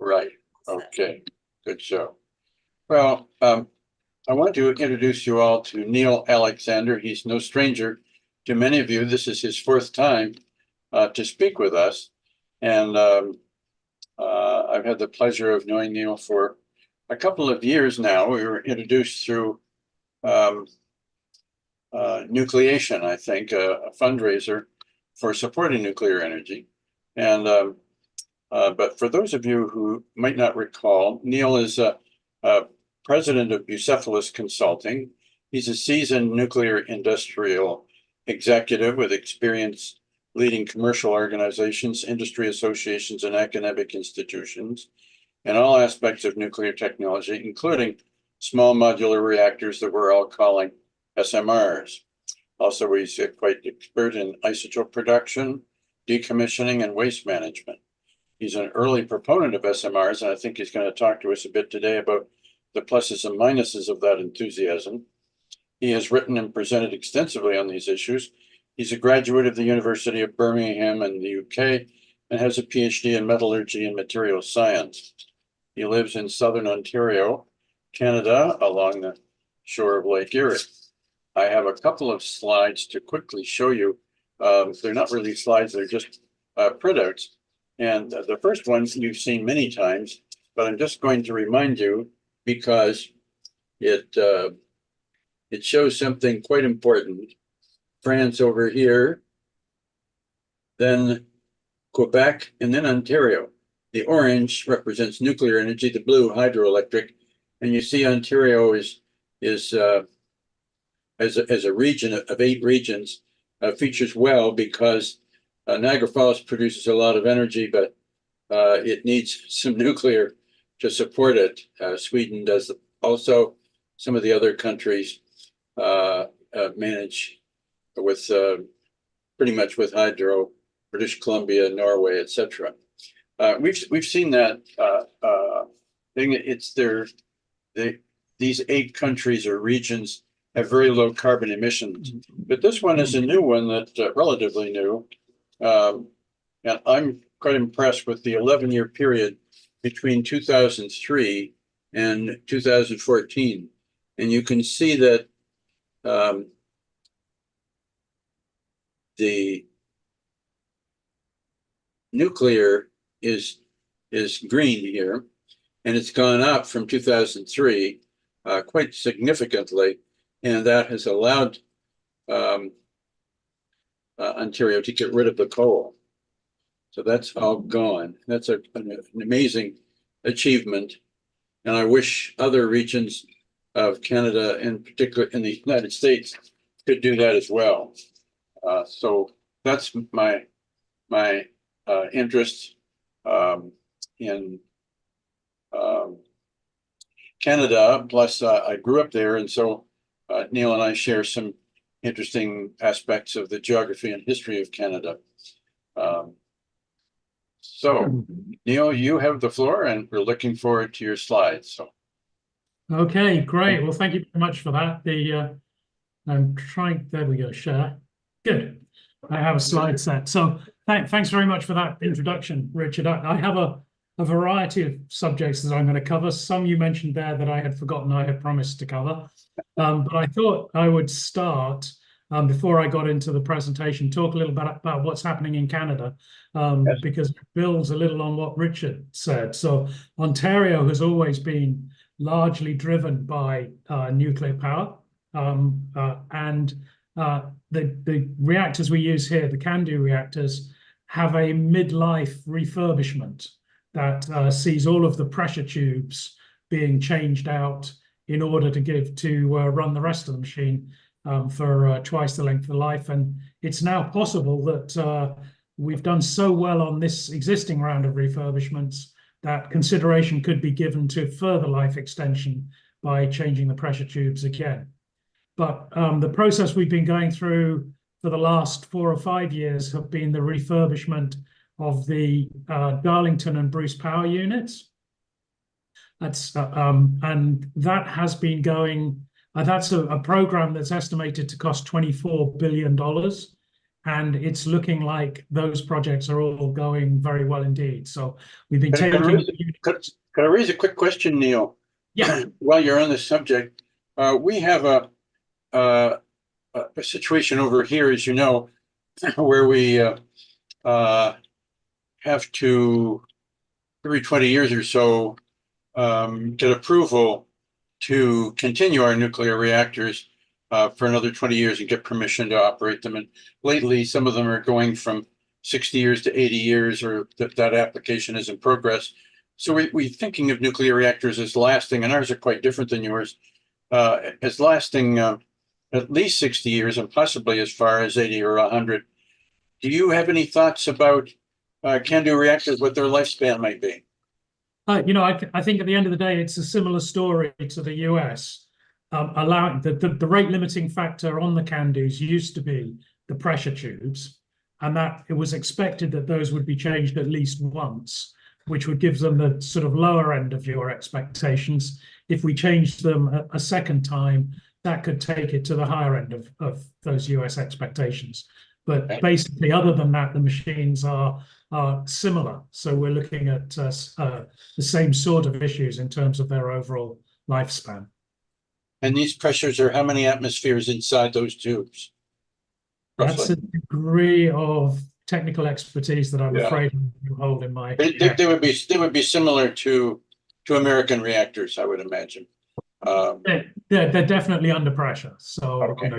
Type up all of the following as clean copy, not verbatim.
Right. Okay. Good show. Well, I want to introduce you all to Neil Alexander. He's no stranger to many of you. This is his fourth time to speak with us. And I've had the pleasure of knowing Neil for a couple of years now. We were introduced through Nucleation, I think, a fundraiser for supporting nuclear energy. And but for those of you who might not recall, Neil is a president of Bucephalus Consulting. He's a seasoned nuclear industrial executive with experience leading commercial organizations, industry associations, and academic institutions in all aspects of nuclear technology, including small modular reactors that we're all calling SMRs. Also, he's quite expert in isotope production, decommissioning, and waste management. He's an early proponent of SMRs, and I think he's going to talk to us a bit today about the pluses and minuses of that enthusiasm. He has written and presented extensively on these issues. He's a graduate of the University of Birmingham in the UK and has a PhD in metallurgy and materials science. He lives in southern Ontario, Canada, along the shore of Lake Erie. I have a couple of slides to quickly show you. They're not really slides, they're just printouts. And the first one you've seen many times, but I'm just going to remind you because it shows something quite important. France over here, then Quebec, and then Ontario. The orange represents nuclear energy, the blue hydroelectric, and you see Ontario is as a region of 8 regions features well because Niagara Falls produces a lot of energy, but it needs some nuclear to support it. Sweden does also. Some of the other countries manage with pretty much with hydro, British Columbia, Norway, etc. We've seen that thing. It's these 8 countries or regions have very low carbon emissions, but this one is a new one that's relatively new. And I'm quite impressed with the 11-year period between 2003 and 2014. And you can see that the nuclear is green here, and it's gone up from 2003 quite significantly, and that has allowed Ontario to get rid of the coal. So that's all gone. That's an amazing achievement, and I wish other regions of Canada, in particular in the United States, could do that as well. So that's my interest in Canada. Plus, I grew up there, and so Neil and I share some interesting aspects of the geography and history of Canada. So, Neil, you have the floor, and we're looking forward to your slides. So, okay, great. Well, thank you very much for that. I'm trying. There we go. Share. Good. I have a slide set. So, thanks very much for that introduction, Richard. I have a variety of subjects that I'm going to cover. Some you mentioned there that I had forgotten I had promised to cover. But I thought I would start, before I got into the presentation, talk a little bit about what's happening in Canada, yes, because it builds a little on what Richard said. So Ontario has always been largely driven by nuclear power, and the reactors we use here, the CANDU reactors, have a midlife refurbishment that sees all of the pressure tubes being changed out in order to run the rest of the machine for twice the length of the life. And it's now possible that we've done so well on this existing round of refurbishments that consideration could be given to further life extension by changing the pressure tubes again. But the process we've been going through for the last 4 or 5 years have been the refurbishment of the Darlington and Bruce power units. That's and that has been going. That's a program that's estimated to cost $24 billion, and it's looking like those projects are all going very well indeed. So we've been Could I taking. could I raise a quick question, Neil? Yeah. While you're on this subject, we have a situation over here, as you know, where we have to, every 20 years or so, get approval to continue our nuclear reactors for another 20 years and get permission to operate them. And lately, some of them are going from 60 years to 80 years, or that application is in progress. So we're thinking of nuclear reactors as lasting, and ours are quite different than yours, as lasting at least 60 years and possibly as far as 80 or 100. Do you have any thoughts about CANDU reactors, what their lifespan might be? I think at the end of the day, it's a similar story to the US. Allowing the rate limiting factor on the CANDUs used to be the pressure tubes, and that it was expected that those would be changed at least once, which would give them the sort of lower end of your expectations. If we changed them a second time, that could take it to the higher end of those US expectations. But basically, other than that, the machines are similar. So we're looking at the same sort of issues in terms of their overall lifespan. And these pressures are how many atmospheres inside those tubes? That's a degree of technical expertise that I'm afraid you hold in my head. They would be similar to American reactors, I would imagine. They're definitely under pressure, so Okay,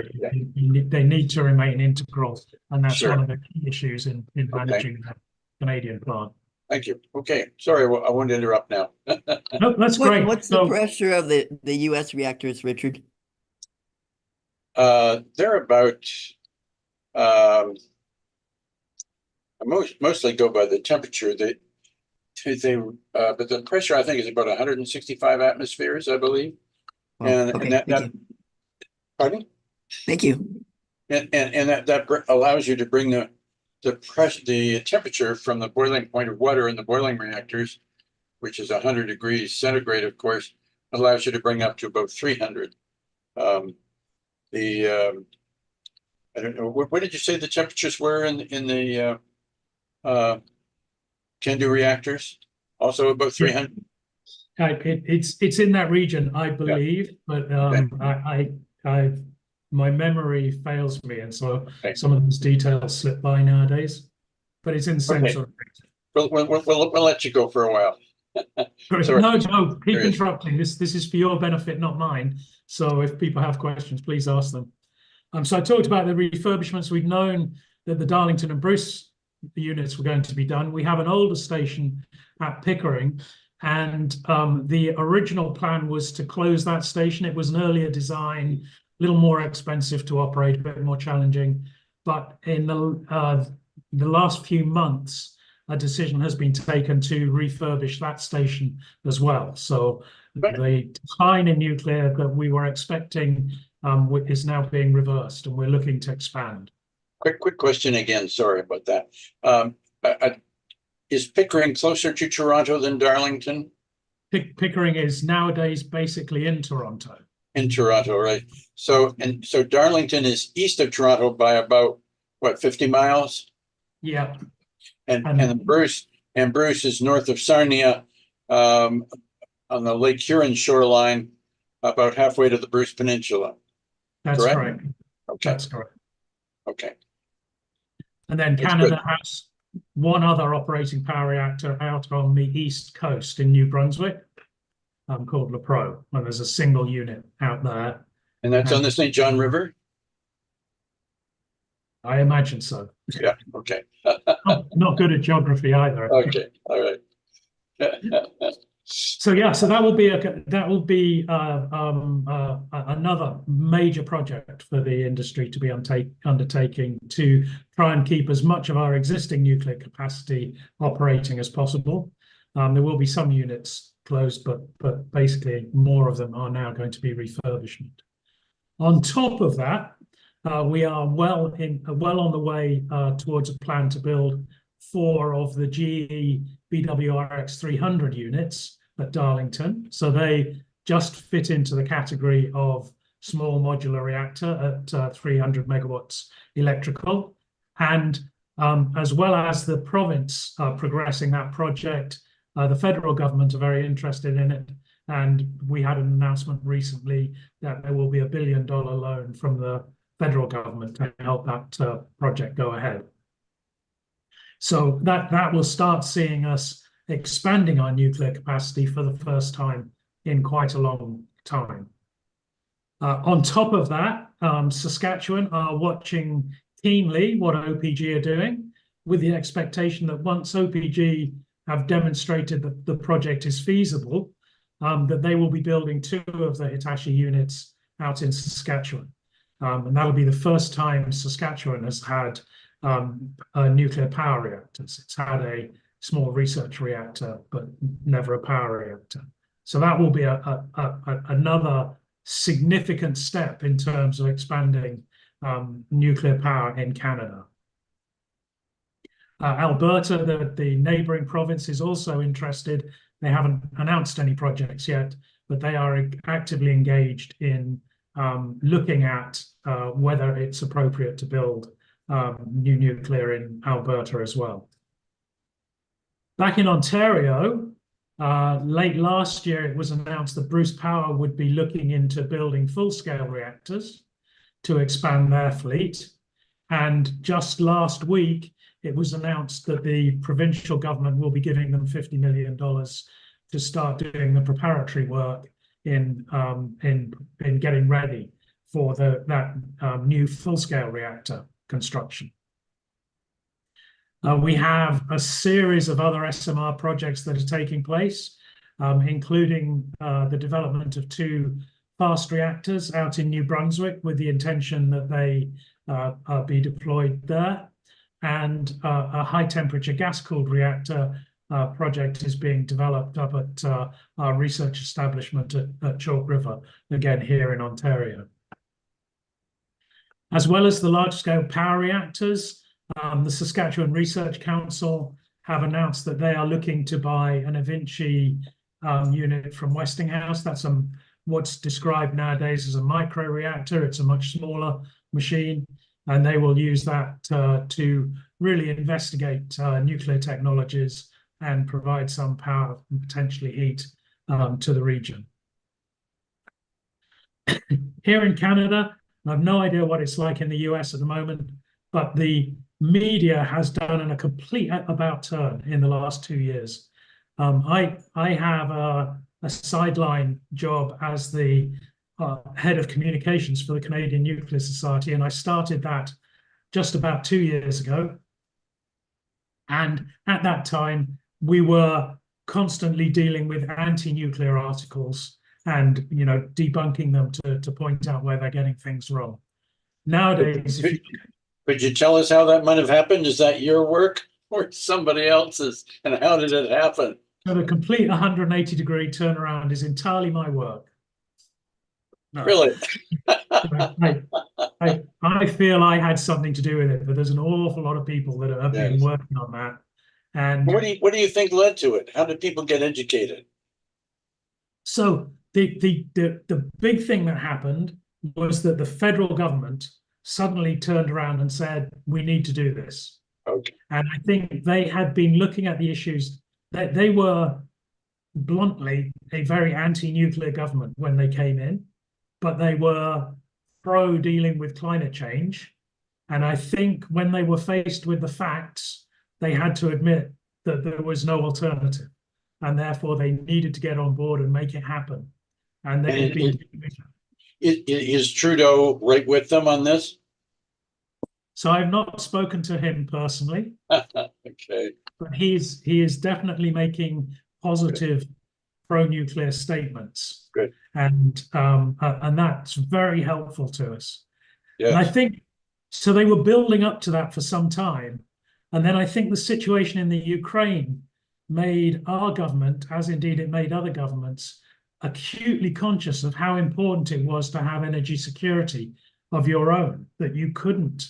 they need to remain integral, and that's Sure. one of the key issues in managing the Canadian plant. Thank you. Okay, sorry, I wanted to interrupt now. No, that's great. What's the pressure of the US reactors, Richard? They're about mostly go by the temperature. But the pressure, I think, is about 165 atmospheres, I believe. Oh, okay, pardon? Thank you. And that allows you to bring the temperature from the boiling point of water in the boiling reactors, which is 100 degrees centigrade, of course, allows you to bring up to about 300. I don't know, what did you say the temperatures were in the CANDU reactors? Also about 300? It's in that region, I believe, but my memory fails me, and so some of those details slip by nowadays. But it's in the same sort of region. We'll let you go for a while. No, keep interrupting. This is for your benefit, not mine. So if people have questions, please ask them. So I talked about the refurbishments. We've known that the Darlington and Bruce units were going to be done. We have an older station at Pickering, and the original plan was to close that station. It was an earlier design, a little more expensive to operate, a bit more challenging. But in the last few months, a decision has been taken to refurbish that station as well. So the decline in nuclear that we were expecting is now being reversed, and we're looking to expand. Quick question again. Sorry about that. Is Pickering closer to Toronto than Darlington? Pickering is nowadays basically in Toronto. In Toronto, right? So Darlington is east of Toronto by about what, 50 miles? Yeah. And Bruce is north of Sarnia, on the Lake Huron shoreline, about halfway to the Bruce Peninsula. That's correct. Okay. That's correct. Okay. And then Canada has one other operating power reactor out on the east coast in New Brunswick, called LaPro, and there's a single unit out there. And that's on the St. John River? I imagine so. Yeah, okay. Not good at geography either. Okay, all right. So yeah, so that will be another major project for the industry to be undertaking to try and keep as much of our existing nuclear capacity operating as possible. There will be some units closed, but basically more of them are now going to be refurbished. On top of that, we are well on the way towards a plan to build 4 of the GE BWRX 300 units at Darlington. So they just fit into the category of small modular reactor at 300 megawatts electrical. And as well as the province progressing that project, the federal government are very interested in it. And we had an announcement recently that there will be $1 billion loan from the federal government to help that project go ahead. So that will start seeing us expanding our nuclear capacity for the first time in quite a long time. On top of that, Saskatchewan are watching keenly what OPG are doing, with the expectation that once OPG have demonstrated that the project is feasible, that they will be building 2 of the Hitachi units out in Saskatchewan. And that'll be the first time Saskatchewan has had a nuclear power reactors. It's had a small research reactor, but never a power reactor. So that will be another significant step in terms of expanding nuclear power in Canada. Alberta, the neighboring province, is also interested. They haven't announced any projects yet, but they are actively engaged in looking at whether it's appropriate to build new nuclear in Alberta as well. Back in Ontario, late last year, it was announced that Bruce Power would be looking into building full-scale reactors to expand their fleet. And just last week, it was announced that the provincial government will be giving them $50 million to start doing the preparatory work in getting ready for that new full-scale reactor construction. We have a series of other SMR projects that are taking place, including the development of 2 fast reactors out in New Brunswick with the intention that they be deployed there. And a high-temperature gas-cooled reactor project is being developed up at our research establishment at Chalk River, again here in Ontario. As well as the large-scale power reactors, the Saskatchewan Research Council have announced that they are looking to buy an Evinci unit from Westinghouse. That's what's described nowadays as a micro-reactor. It's a much smaller machine, and they will use that to really investigate nuclear technologies and provide some power and potentially heat to the region. Here in Canada, I have no idea what it's like in the US at the moment, but the media has done a complete about turn in the last 2 years. I have a sideline job as the head of communications for the Canadian Nuclear Society, and I started that just about 2 years ago. And at that time, we were constantly dealing with anti-nuclear articles and debunking them to point out where they're getting things wrong. Nowadays, could you tell us how that might have happened? Is that your work or somebody else's? And how did it happen? So the complete 180-degree turnaround is entirely my work. No. Really? I feel I had something to do with it, but there's an awful lot of people that have been working on that. And what do you think led to it? How did people get educated? So the big thing that happened was that the federal government suddenly turned around and said, we need to do this. Okay. And I think they had been looking at the issues that they were bluntly a very anti-nuclear government when they came in, but they were pro dealing with climate change. And I think when they were faced with the facts, they had to admit that there was no alternative, and therefore they needed to get on board and make it happen. And they've been is Trudeau right with them on this? So I've not spoken to him personally. Okay. But he is definitely making positive pro-nuclear statements. Good. And that's very helpful to us. Yes. And I think so they were building up to that for some time. And then I think the situation in the Ukraine made our government, as indeed it made other governments, acutely conscious of how important it was to have energy security of your own, that you couldn't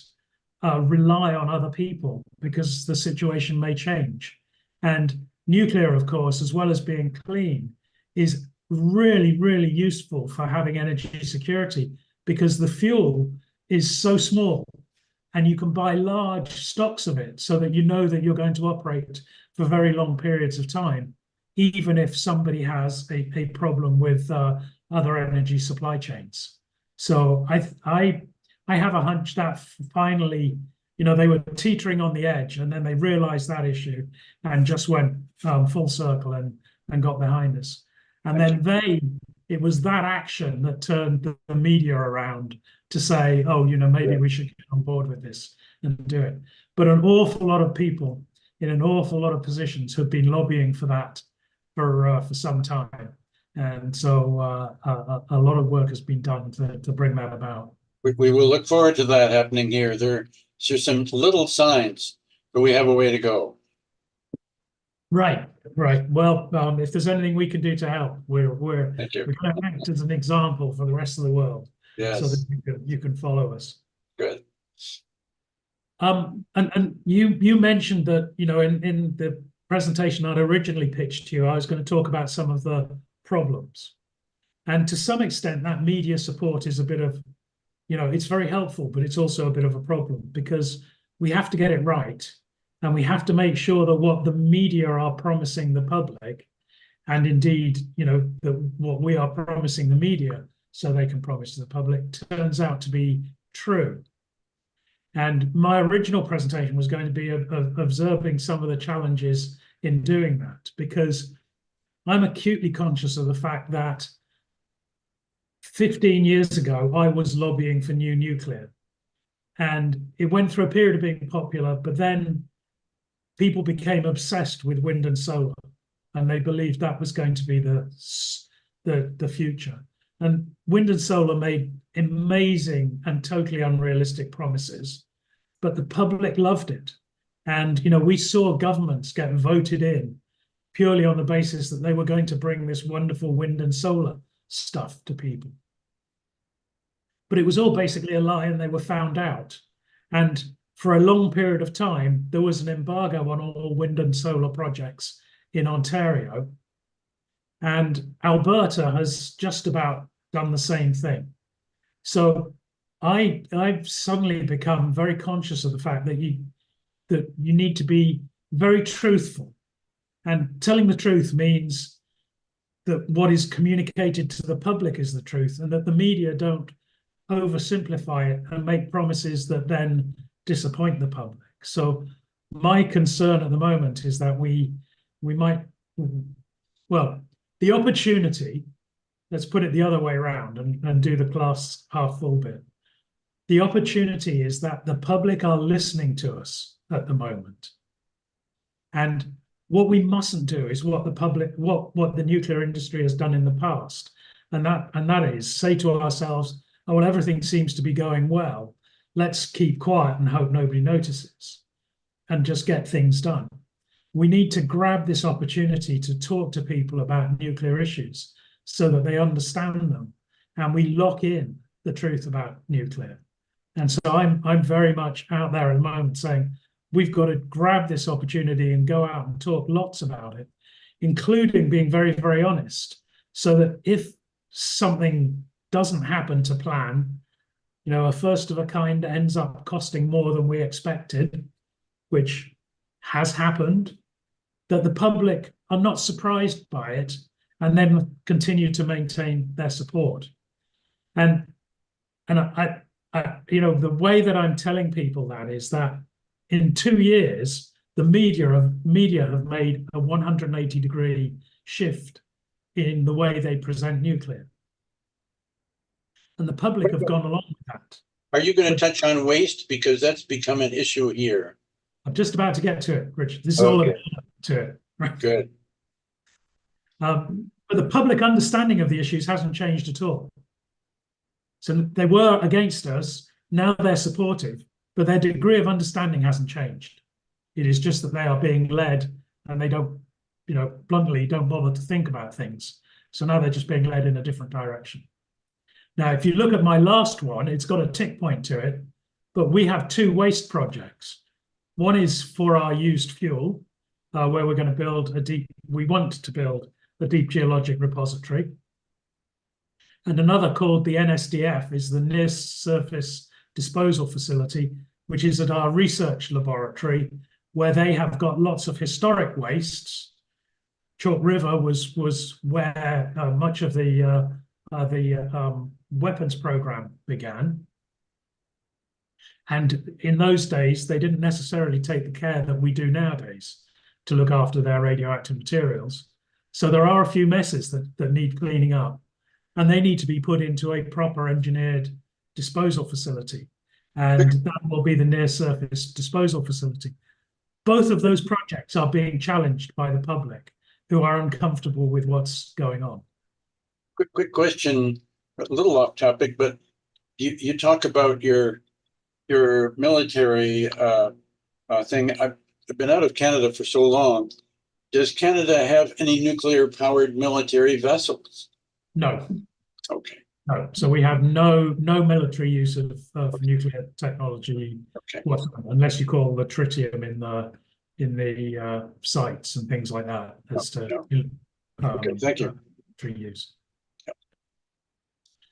rely on other people because the situation may change. And nuclear, of course, as well as being clean, is really, really useful for having energy security because the fuel is so small and you can buy large stocks of it so that you know that you're going to operate for very long periods of time, even if somebody has a problem with other energy supply chains. So I have a hunch that finally, they were teetering on the edge, and then they realized that issue and just went full circle and got behind us. And then it was that action that turned the media around to say, oh, maybe we should get on board with this and do it. But an awful lot of people in an awful lot of positions have been lobbying for that for some time. And so a lot of work has been done to bring that about. We will look forward to that happening here. There's some little signs, but we have a way to go. Right. Well, if there's anything we can do to help, we're going to act as an example for the rest of the world. Yes. So that you can follow us. Good. And you mentioned that, in the presentation I'd originally pitched to you, I was going to talk about some of the problems. And to some extent, that media support is a bit of, it's very helpful, but it's also a bit of a problem, because we have to get it right. And we have to make sure that what the media are promising the public, and indeed, what we are promising the media so they can promise to the public, turns out to be true. And my original presentation was going to be observing some of the challenges in doing that, because I'm acutely conscious of the fact that 15 years ago, I was lobbying for new nuclear. And it went through a period of being popular, but then people became obsessed with wind and solar, and they believed that was going to be the future. And wind and solar made amazing and totally unrealistic promises, but the public loved it. And, we saw governments get voted in purely on the basis that they were going to bring this wonderful wind and solar stuff to people. But it was all basically a lie, and they were found out. And for a long period of time, there was an embargo on all wind and solar projects in Ontario. And Alberta has just about done the same thing. So I've suddenly become very conscious of the fact that you need to be very truthful. And telling the truth means that what is communicated to the public is the truth, and that the media don't oversimplify it and make promises that then disappoint the public. So my concern at the moment is that we might, the opportunity, let's put it the other way around and do the glass half full bit. The opportunity is that the public are listening to us at the moment. And what we mustn't do is what the nuclear industry has done in the past. And that is say to ourselves, oh, well, everything seems to be going well. Let's keep quiet and hope nobody notices and just get things done. We need to grab this opportunity to talk to people about nuclear issues so that they understand them, and we lock in the truth about nuclear. And so I'm very much out there at the moment saying we've got to grab this opportunity and go out and talk lots about it, including being very, very honest, so that if something doesn't happen to plan, a first of a kind ends up costing more than we expected, which has happened, that the public are not surprised by it and then continue to maintain their support. And I the way that I'm telling people that is that in 2 years, the media have made a 180-degree shift in the way they present nuclear. And the public have gone along with that. Are you going to touch on waste? Because that's become an issue here. I'm just about to get to it, Richard. This is all about to it. Right? Good. But the public understanding of the issues hasn't changed at all. So they were against us, now they're supportive, but their degree of understanding hasn't changed. It is just that they are being led, and they don't, bluntly don't bother to think about things. So now they're just being led in a different direction. Now, if you look at my last one, it's got a tick point to it, but we have 2 waste projects. One is for our used fuel, where we're going to we want to build a deep geologic repository. And another called the NSDF is the Near Surface Disposal Facility, which is at our research laboratory, where they have got lots of historic wastes. Chalk River was where much of the weapons program began. And in those days, they didn't necessarily take the care that we do nowadays to look after their radioactive materials. So there are a few messes that need cleaning up, and they need to be put into a proper engineered disposal facility. And that will be the near surface disposal facility. Both of those projects are being challenged by the public, who are uncomfortable with what's going on. Quick question, a little off topic, but you talk about your military thing. I've been out of Canada for so long. Does Canada have any nuclear-powered military vessels? No. Okay. No. So we have no military use of nuclear technology whatsoever, unless you call the tritium in the sites and things like that as to okay, thank you. military use.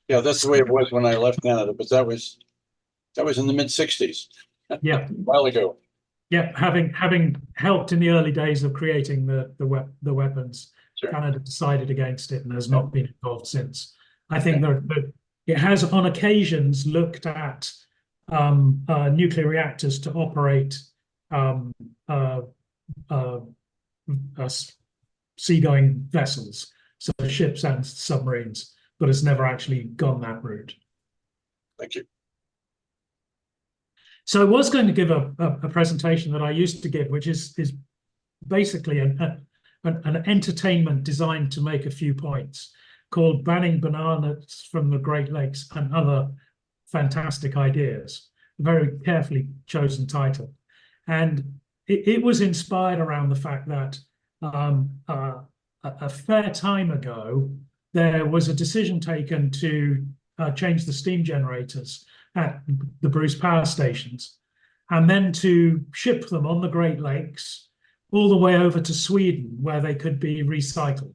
Yeah, that's the way it was when I left Canada, but that was in the mid-60s. Yeah. A while ago. Yeah, having helped in the early days of creating the weapons, Sure. Canada decided against it and has not been involved since. I think that it has on occasions looked at nuclear reactors to operate seagoing vessels, so ships and submarines, but has never actually gone that route. Thank you. So I was going to give a presentation that I used to give, which is basically an entertainment designed to make a few points, called Banning Bananas from the Great Lakes and Other Fantastic Ideas. A very carefully chosen title. And it was inspired around the fact that a fair time ago, there was a decision taken to change the steam generators at the Bruce power stations, and then to ship them on the Great Lakes all the way over to Sweden, where they could be recycled.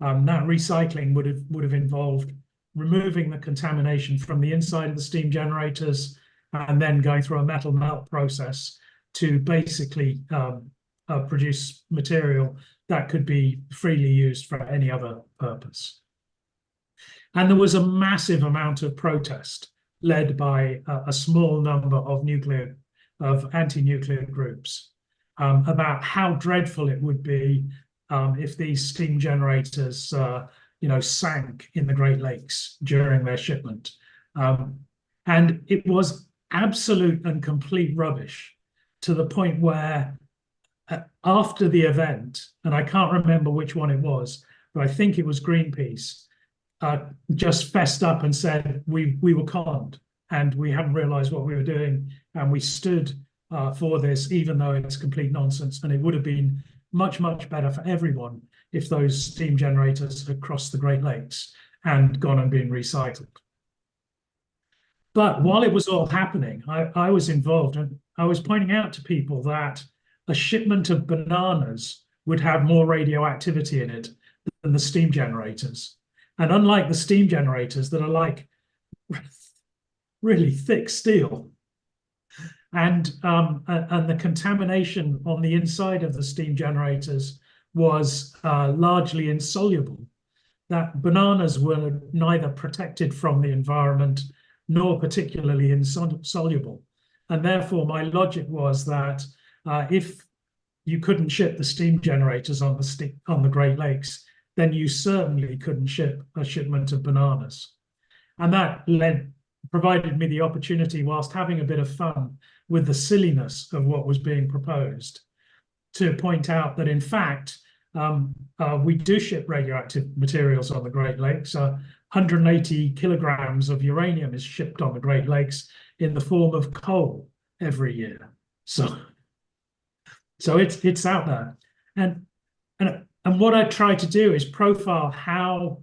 That recycling would have involved removing the contamination from the inside of the steam generators and then going through a metal melt process to basically produce material that could be freely used for any other purpose. And there was a massive amount of protest led by a small number of anti-nuclear groups about how dreadful it would be if these steam generators, sank in the Great Lakes during their shipment. And it was absolute and complete rubbish, to the point where after the event, and I can't remember which one it was, but I think it was Greenpeace, just fessed up and said we were conned and we hadn't realized what we were doing, and we stood for this, even though it's complete nonsense, and it would have been much better for everyone if those steam generators had crossed the Great Lakes and gone and been recycled. But while it was all happening, I was involved, and I was pointing out to people that a shipment of bananas would have more radioactivity in it than the steam generators. And unlike the steam generators that are like really thick steel, and the contamination on the inside of the steam generators was largely insoluble, that bananas were neither protected from the environment nor particularly insoluble. And therefore, my logic was that if you couldn't ship the steam generators on the Great Lakes, then you certainly couldn't ship a shipment of bananas. And that provided me the opportunity, whilst having a bit of fun with the silliness of what was being proposed, to point out that in fact, we do ship radioactive materials on the Great Lakes. 180 kilograms of uranium is shipped on the Great Lakes in the form of coal every year. So it's out there. And what I try to do is profile how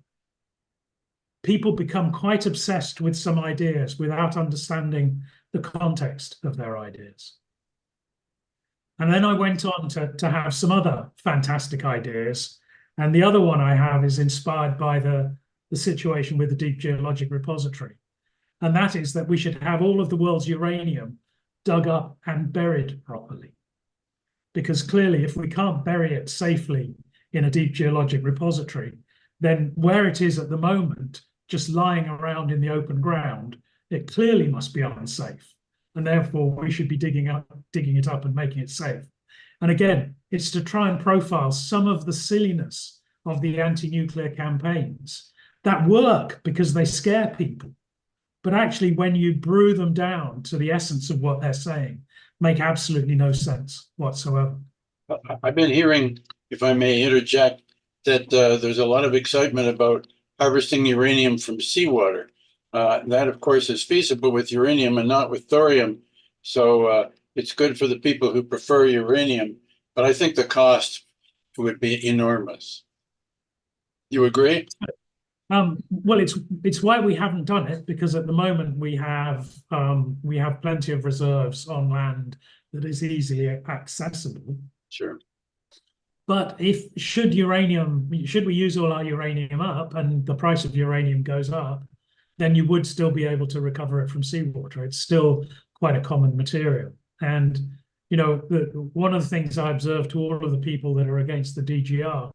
people become quite obsessed with some ideas without understanding the context of their ideas. And then I went on to have some other fantastic ideas. And the other one I have is inspired by the situation with the Deep Geologic Repository. And that is that we should have all of the world's uranium dug up and buried properly. Because clearly, if we can't bury it safely in a deep geologic repository, then where it is at the moment, just lying around in the open ground, it clearly must be unsafe. And therefore, we should be digging it up and making it safe. And again, it's to try and profile some of the silliness of the anti-nuclear campaigns that work because they scare people. But actually, when you brew them down to the essence of what they're saying, make absolutely no sense whatsoever. I've been hearing, if I may interject, that there's a lot of excitement about harvesting uranium from seawater. That, of course, is feasible with uranium and not with thorium. So it's good for the people who prefer uranium, but I think the cost would be enormous. You agree? Well, it's why we haven't done it, because at the moment we have plenty of reserves on land that is easily accessible. Sure. But should we use all our uranium up and the price of uranium goes up, then you would still be able to recover it from seawater. It's still quite a common material. And one of the things I observe to all of the people that are against the DGR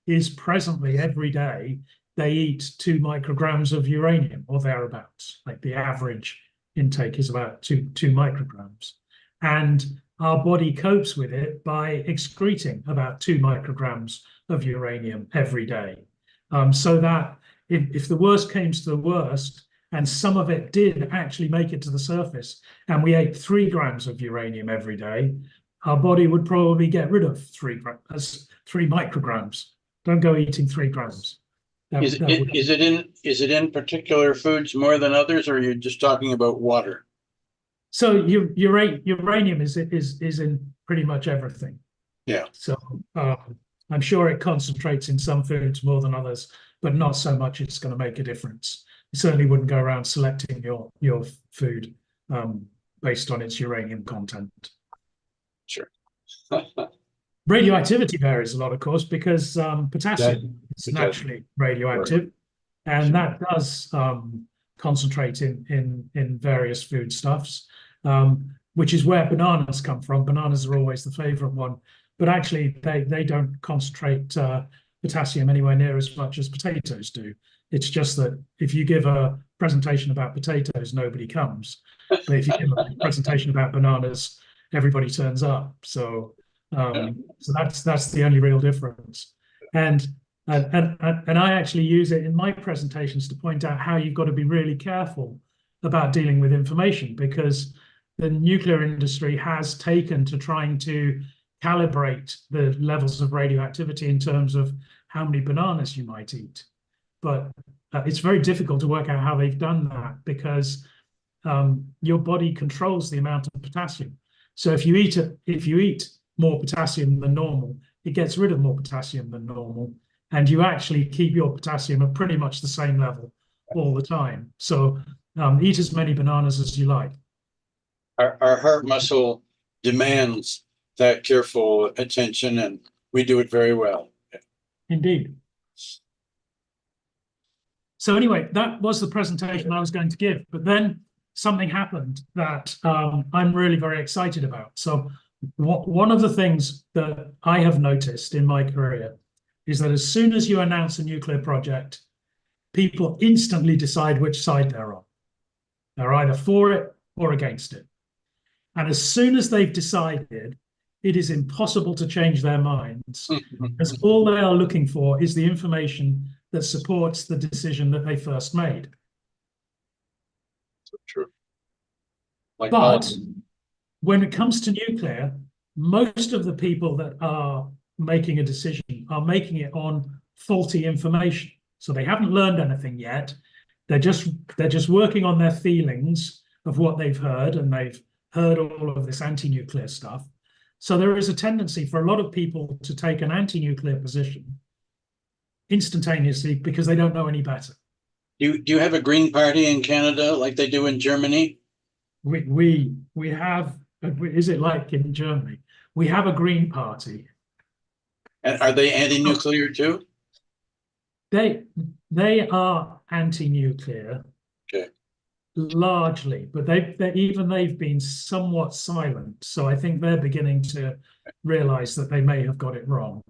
is presently every day they eat 2 micrograms of uranium or thereabouts. Like the average intake is about two micrograms. And our body copes with it by excreting about 2 micrograms of uranium every day. So that if the worst came to the worst, and some of it did actually make it to the surface, and we ate 3 grams of uranium every day, our body would probably get rid of 3 micrograms. Don't go eating 3 grams. Is it in particular foods more than others, or are you just talking about water? So uranium is in pretty much everything. Yeah. So I'm sure it concentrates in some foods more than others, but not so much it's going to make a difference. You certainly wouldn't go around selecting your food based on its uranium content. Sure. Radioactivity varies a lot, of course, because potassium is naturally radioactive, Right. and that does concentrate in various foodstuffs, which is where bananas come from. Bananas are always the favorite one, but actually they don't concentrate potassium anywhere near as much as potatoes do. It's just that if you give a presentation about potatoes, nobody comes. But if you give a presentation about bananas, everybody turns up. So that's the only real difference. And I actually use it in my presentations to point out how you've got to be really careful about dealing with information, because the nuclear industry has taken to trying to calibrate the levels of radioactivity in terms of how many bananas you might eat. But it's very difficult to work out how they've done that, because your body controls the amount of potassium. So if you eat more potassium than normal, it gets rid of more potassium than normal, and you actually keep your potassium at pretty much the same level all the time. So eat as many bananas as you like. Our heart muscle demands that careful attention, and we do it very well. Indeed. So anyway, that was the presentation I was going to give, but then something happened that I'm really very excited about. So one of the things that I have noticed in my career is that as soon as you announce a nuclear project, people instantly decide which side they're on. They're either for it or against it. And as soon as they've decided, it is impossible to change their minds, because all they are looking for is the information that supports the decision that they first made. So true. Like But when it comes to nuclear, most of the people that are making a decision are making it on faulty information. So they haven't learned anything yet. They're just working on their feelings of what they've heard, and they've heard all of this anti-nuclear stuff. So there is a tendency for a lot of people to take an anti-nuclear position instantaneously because they don't know any better. Do you have a Green Party in Canada like they do in Germany? We have, is it like in Germany? We have a Green Party. And are they anti-nuclear too? They are anti-nuclear. Okay. largely, but they've been somewhat silent. So I think they're beginning to realize that they may have got it wrong.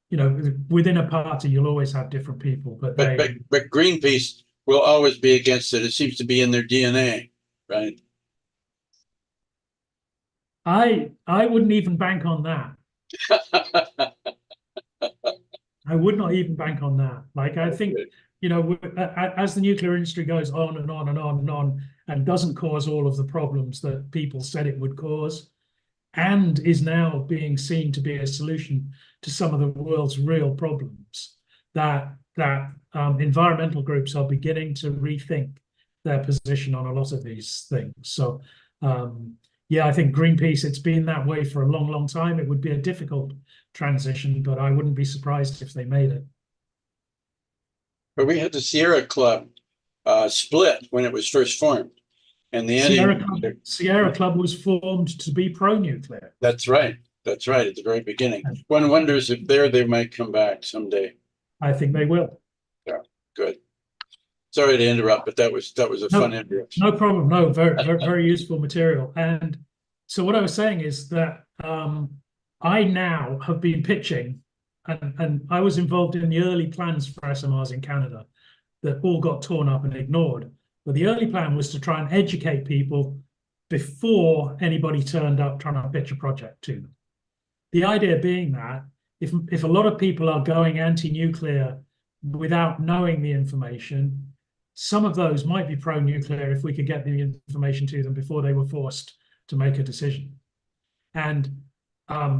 You know, within a party, you'll always have different people, but Greenpeace will always be against it. It seems to be in their DNA, right? I wouldn't even bank on that. I would not even bank on that. Like, I think, you know, as the nuclear industry goes on and on and on and on and doesn't cause all of the problems that people said it would cause, and is now being seen to be a solution to some of the world's real problems, that environmental groups are beginning to rethink their position on a lot of these things. So, yeah, I think Greenpeace, it's been that way for a long, long time. It would be a difficult transition, but I wouldn't be surprised if they made it. But we had the Sierra Club split when it was first formed. And the Sierra Club was formed to be pro-nuclear. That's right. That's right. At the very beginning. One wonders if they might come back someday. I think they will. Yeah, good. Sorry to interrupt, but that was a fun introduction. No problem. No, very useful material. And so what I was saying is that I now have been pitching, and I was involved in the early plans for SMRs in Canada that all got torn up and ignored. But the early plan was to try and educate people before anybody turned up trying to pitch a project to them. The idea being that if a lot of people are going anti-nuclear without knowing the information, some of those might be pro-nuclear if we could get the information to them before they were forced to make a decision. And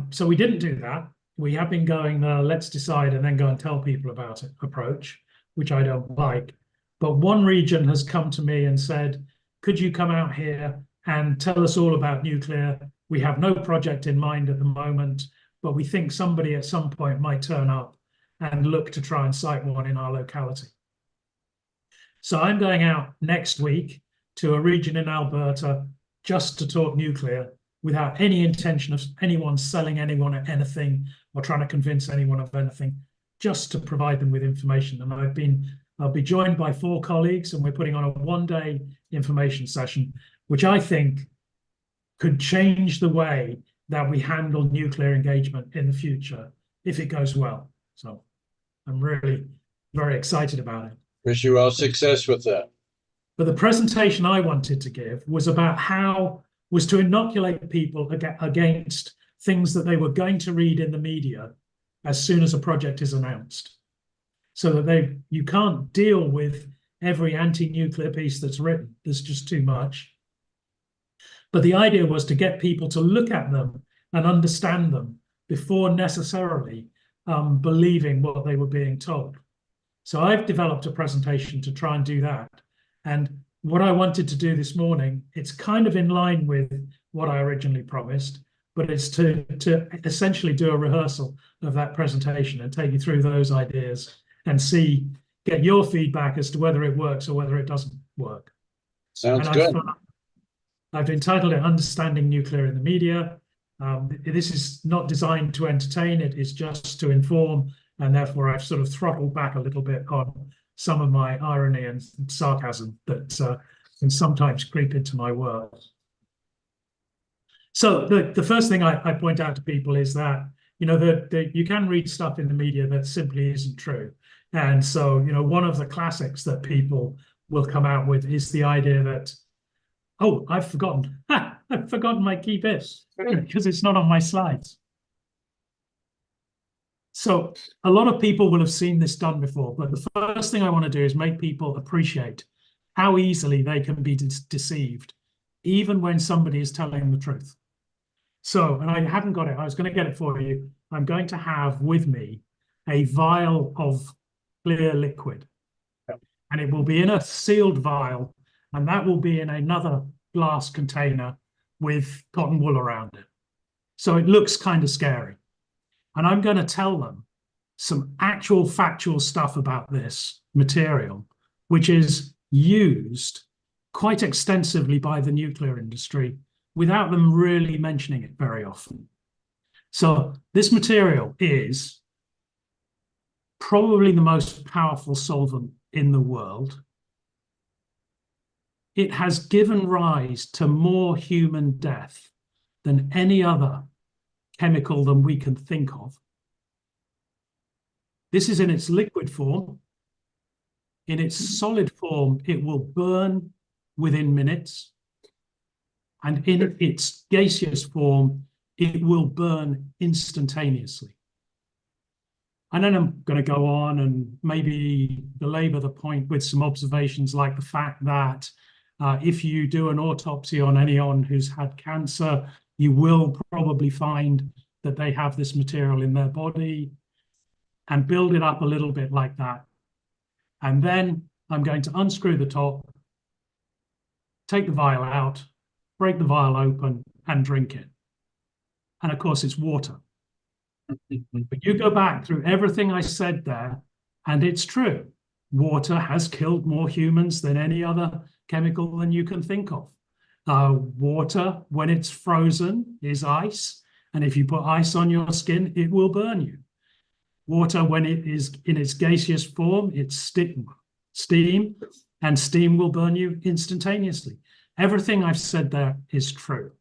so we didn't do that. We have been going, let's decide and then go and tell people about it approach, which I don't like. But one region has come to me and said, could you come out here and tell us all about nuclear? We have no project in mind at the moment, but we think somebody at some point might turn up and look to try and site one in our locality. So I'm going out next week to a region in Alberta just to talk nuclear without any intention of anyone selling anyone anything or trying to convince anyone of anything, just to provide them with information. And I'll be joined by 4 colleagues, and we're putting on a one-day information session, which I think could change the way that we handle nuclear engagement in the future if it goes well. So I'm really very excited about it. Wish you all success with that. But the presentation I wanted to give was to inoculate people against things that they were going to read in the media as soon as a project is announced. So that you can't deal with every anti-nuclear piece that's written. There's just too much. But the idea was to get people to look at them and understand them before necessarily believing what they were being told. So I've developed a presentation to try and do that. And what I wanted to do this morning, it's kind of in line with what I originally promised, but it's to essentially do a rehearsal of that presentation and take you through those ideas and get your feedback as to whether it works or whether it doesn't work. Sounds good. I've entitled it Understanding Nuclear in the Media. This is not designed to entertain, it is just to inform, and therefore I've sort of throttled back a little bit on some of my irony and sarcasm that can sometimes creep into my words. So the first thing I point out to people is that, you know, you can read stuff in the media that simply isn't true. And so, you know, one of the classics that people will come out with is the idea that, oh, I've forgotten my key bits because it's not on my slides. So a lot of people will have seen this done before, but the first thing I want to do is make people appreciate how easily they can be deceived, even when somebody is telling the truth. So, and I haven't got it, I was going to get it for you. I'm going to have with me a vial of clear liquid, and it will be in a sealed vial, and that will be in another glass container with cotton wool around it. So it looks kind of scary. And I'm going to tell them some actual factual stuff about this material, which is used quite extensively by the nuclear industry without them really mentioning it very often. So this material is probably the most powerful solvent in the world. it has given rise to more human death than any other chemical than we can think of. This is in its liquid form. In its solid form, it will burn within minutes. And in its gaseous form, it will burn instantaneously. And then I'm going to go on and maybe belabor the point with some observations like the fact that if you do an autopsy on anyone who's had cancer, you will probably find that they have this material in their body, and build it up a little bit like that. And then I'm going to unscrew the top, take the vial out, break the vial open, and drink it. And of course, it's water. But you go back through everything I said there, and it's true. Water has killed more humans than any other chemical than you can think of. Water, when it's frozen, is ice. And if you put ice on your skin, it will burn you. Water, when it is in its gaseous form, it's steam, and steam will burn you instantaneously. Everything I've said there is true.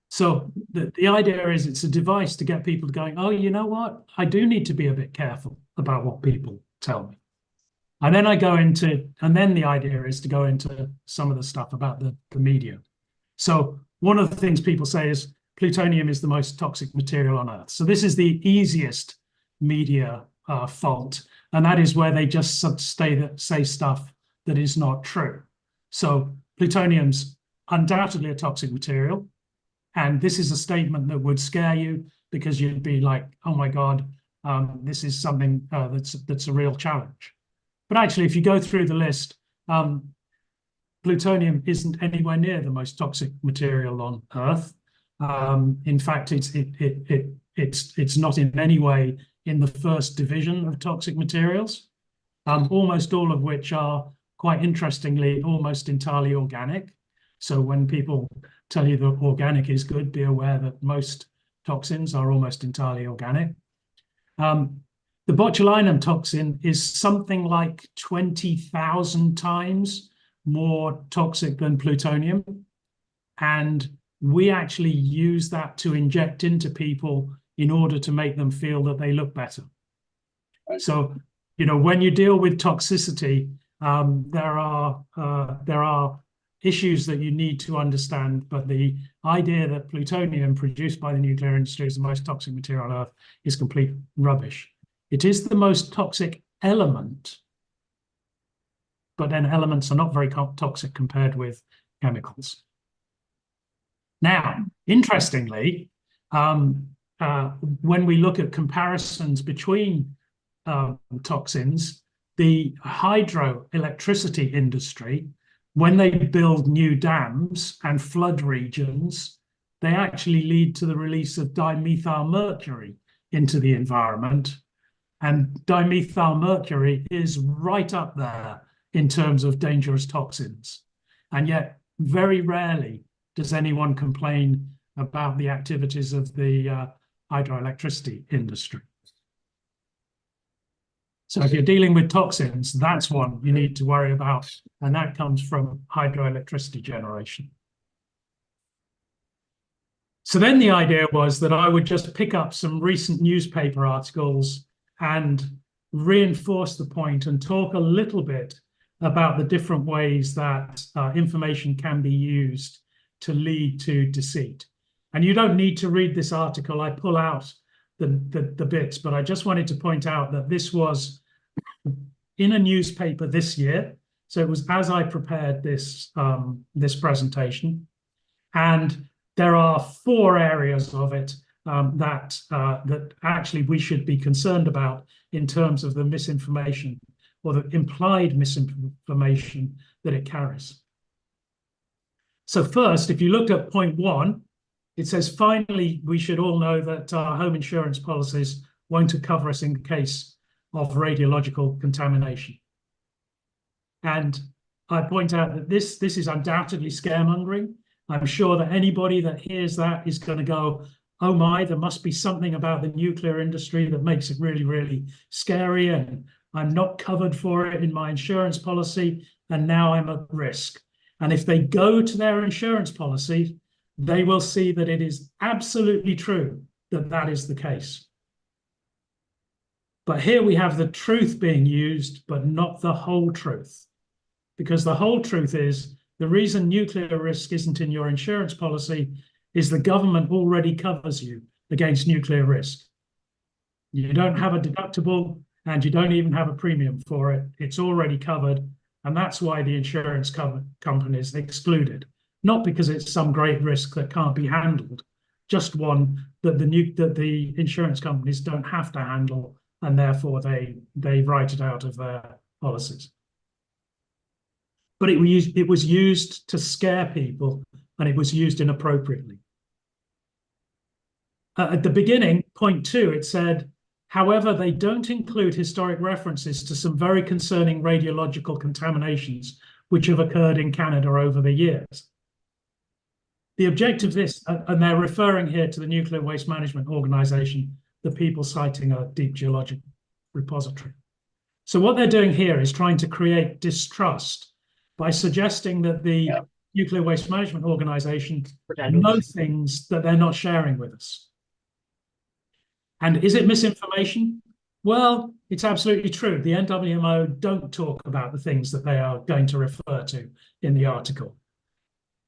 So the idea is it's a device to get people going, oh, you know what? I do need to be a bit careful about what people tell me. And then the idea is to go into some of the stuff about the media. So one of the things people say is plutonium is the most toxic material on Earth. So this is the easiest media fault, and that is where they just say stuff that is not true. So plutonium's undoubtedly a toxic material, and this is a statement that would scare you because you'd be like, oh my God, this is something that's a real challenge. But actually, if you go through the list, plutonium isn't anywhere near the most toxic material on Earth. In fact, it's not in any way in the first division of toxic materials, almost all of which are, quite interestingly, almost entirely organic. So when people tell you that organic is good, be aware that most toxins are almost entirely organic. The botulinum toxin is something like 20,000 times more toxic than plutonium. And we actually use that to inject into people in order to make them feel that they look better. So, when you deal with toxicity, there are issues that you need to understand, but the idea that plutonium produced by the nuclear industry is the most toxic material on Earth is complete rubbish. It is the most toxic element, but then elements are not very toxic compared with chemicals. Now, interestingly, when we look at comparisons between toxins, the hydroelectricity industry, when they build new dams and flood regions, they actually lead to the release of dimethyl mercury into the environment. And dimethyl mercury is right up there in terms of dangerous toxins. And yet, very rarely does anyone complain about the activities of the hydroelectricity industry. So if you're dealing with toxins, that's one you need to worry about, and that comes from hydroelectricity generation. So then the idea was that I would just pick up some recent newspaper articles and reinforce the point and talk a little bit about the different ways that information can be used to lead to deceit. And you don't need to read this article. I pull out the bits, but I just wanted to point out that this was in a newspaper this year. So it was as I prepared this presentation. And there are 4 areas of it that actually we should be concerned about in terms of the misinformation or the implied misinformation that it carries. So first, if you looked at point 1, it says, finally, we should all know that our home insurance policies won't cover us in case of radiological contamination. And I point out that this is undoubtedly scaremongering. I'm sure that anybody that hears that is going to go, oh my, there must be something about the nuclear industry that makes it really, really scary. And I'm not covered for it in my insurance policy, and now I'm at risk. And if they go to their insurance policy, they will see that it is absolutely true that that is the case. But here we have the truth being used, but not the whole truth. Because the whole truth is the reason nuclear risk isn't in your insurance policy is the government already covers you against nuclear risk. You don't have a deductible and you don't even have a premium for it. It's already covered. And that's why the insurance companies excluded. Not because it's some great risk that can't be handled, just one that the insurance companies don't have to handle, and therefore they write it out of their policies. But it was used to scare people, and it was used inappropriately. At the beginning, point 2, it said, however, they don't include historic references to some very concerning radiological contaminations which have occurred in Canada over the years. The objective of this, and they're referring here to the Nuclear Waste Management Organization, the people citing a deep geologic repository. So what they're doing here is trying to create distrust by suggesting that the Nuclear Waste Management Organization know things that they're not sharing with us. And is it misinformation? Well, it's absolutely true. The NWMO don't talk about the things that they are going to refer to in the article.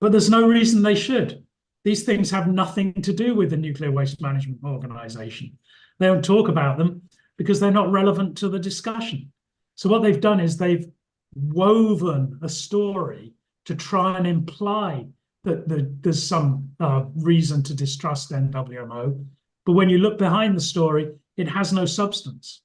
But there's no reason they should. These things have nothing to do with the Nuclear Waste Management Organization. They don't talk about them because they're not relevant to the discussion. So what they've done is they've woven a story to try and imply that there's some reason to distrust NWMO. But when you look behind the story, it has no substance.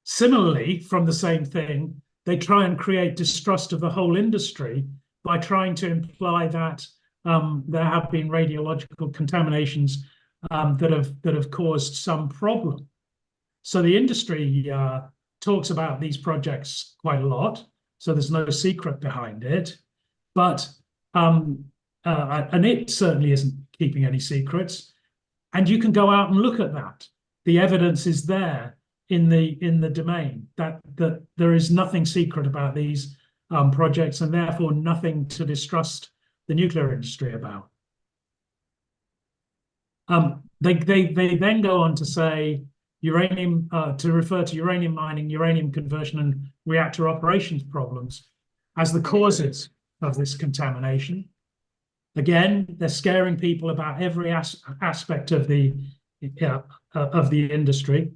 Similarly, from the same thing, they try and create distrust of the whole industry by trying to imply that there have been radiological contaminations that have caused some problem. So the industry talks about these projects quite a lot, so there's no secret behind it. But and it certainly isn't keeping any secrets. And you can go out and look at that. The evidence is there in the domain that there is nothing secret about these projects, and therefore nothing to distrust the nuclear industry about. They then go on to say uranium, to refer to uranium mining, uranium conversion, and reactor operations problems as the causes of this contamination. Again, they're scaring people about every aspect of the industry.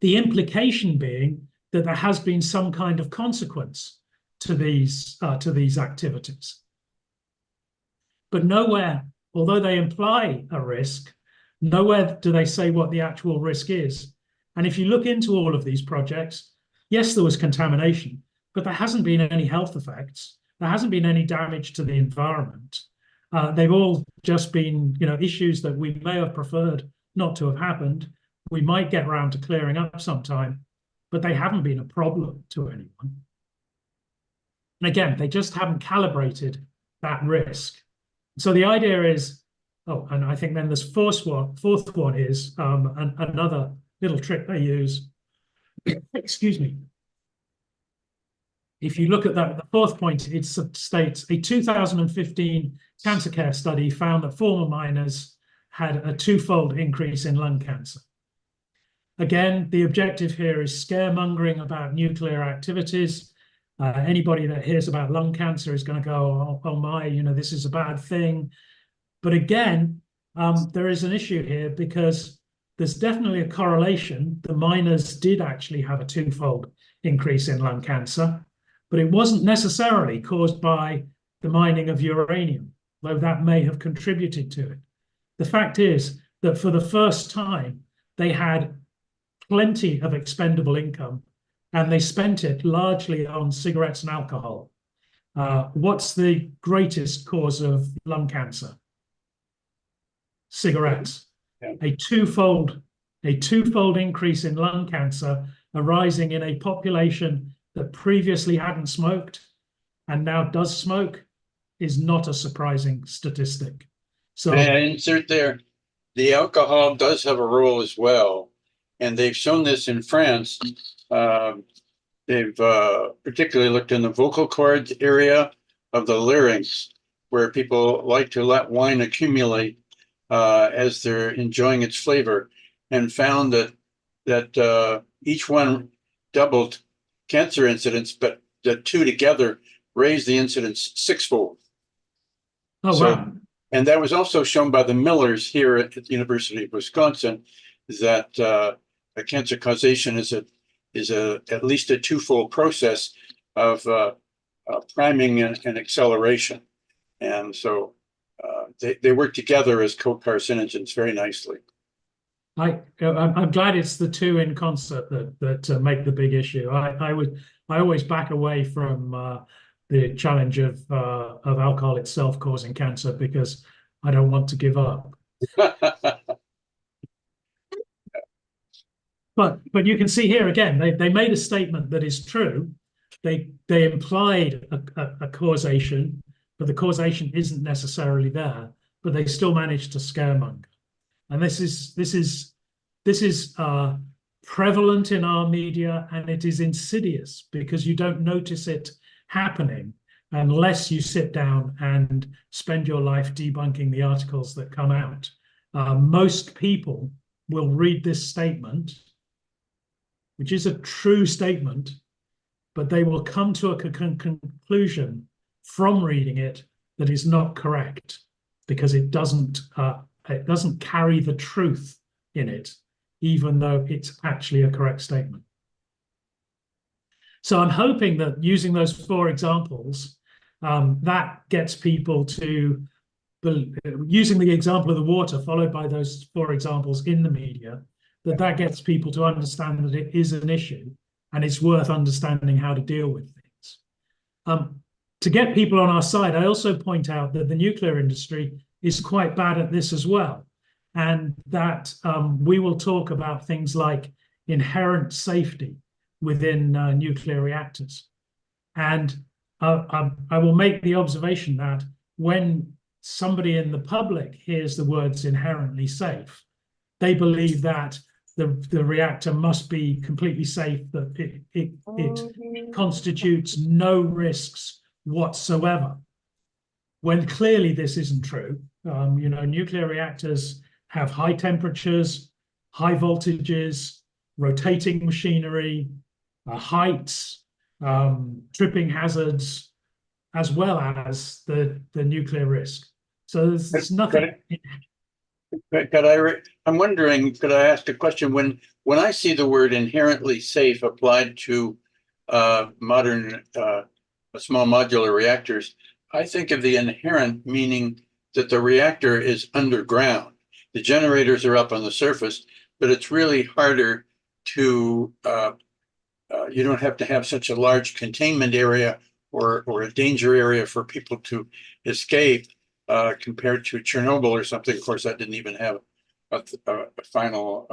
The implication being that there has been some kind of consequence to these activities. But nowhere, although they imply a risk, nowhere do they say what the actual risk is. And if you look into all of these projects, yes, there was contamination, but there hasn't been any health effects. There hasn't been any damage to the environment. They've all just been, issues that we may have preferred not to have happened. We might get around to clearing up sometime, but they haven't been a problem to anyone. And again, they just haven't calibrated that risk. So the idea is, and I think then this fourth one is another little trick they use. Excuse me. If you look at that, the fourth point, it states a 2015 cancer care study found that former miners had a 2-fold increase in lung cancer. Again, the objective here is scaremongering about nuclear activities. Anybody that hears about lung cancer is going to go, oh my, this is a bad thing. But again, there is an issue here because there's definitely a correlation. The miners did actually have a 2-fold increase in lung cancer, but it wasn't necessarily caused by the mining of uranium, though that may have contributed to it. The fact is that for the first time, they had plenty of expendable income, and they spent it largely on cigarettes and alcohol. What's the greatest cause of lung cancer? Cigarettes. Yeah. A twofold increase in lung cancer arising in a population that previously hadn't smoked and now does smoke is not a surprising statistic. So, and insert there, the alcohol does have a role as well And they've shown this in France. They've particularly looked in the vocal cords area of the larynx, where people like to let wine accumulate as they're enjoying its flavor, and found that each one doubled cancer incidence, but the two together raised the incidence sixfold. Oh, So, wow. and that was also shown by the Millers here at the University of Wisconsin, that cancer causation is at least a twofold process of priming and acceleration. And so they work together as co-carcinogens very nicely. I'm glad it's the two in concert that make the big issue. I always back away from the challenge of alcohol itself causing cancer, because I don't want to give up. But you can see here again, they made a statement that is true. They implied a causation, but the causation isn't necessarily there. But they still managed to scaremonger, and this is prevalent in our media, and it is insidious because you don't notice it happening unless you sit down and spend your life debunking the articles that come out. Most people will read this statement, which is a true statement, but they will come to a conclusion from reading it that is not correct, because it doesn't carry the truth in it, even though it's actually a correct statement. So I'm hoping that using those 4 examples, that gets people to, using the example of the water followed by those 4 examples in the media, that gets people to understand that it is an issue and it's worth understanding how to deal with things. To get people on our side, I also point out that the nuclear industry is quite bad at this as well, and that we will talk about things like inherent safety within nuclear reactors. And I will make the observation that when somebody in the public hears the words inherently safe, they believe that the reactor must be completely safe, that it constitutes no risks whatsoever, when clearly this isn't true. Nuclear reactors have high temperatures, high voltages, rotating machinery, heights, tripping hazards, as well as the nuclear risk. So there's nothing. I'm wondering, could I ask a question? When I see the word inherently safe applied to modern small modular reactors, I think of the inherent meaning that the reactor is underground. The generators are up on the surface, but it's really harder to, you don't have to have such a large containment area or a danger area for people to escape compared to Chernobyl or something. Of course, that didn't even have a final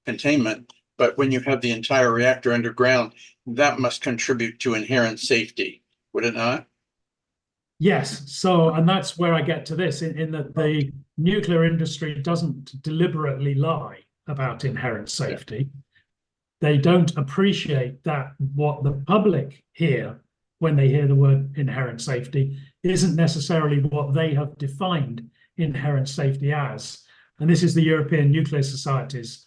containment. But when you have the entire reactor underground, that must contribute to inherent safety, would it not? Yes. So, and that's where I get to this, in that the nuclear industry doesn't deliberately lie about inherent safety. They don't appreciate that what the public hear when they hear the word inherent safety isn't necessarily what they have defined inherent safety as. And this is the European Nuclear Society's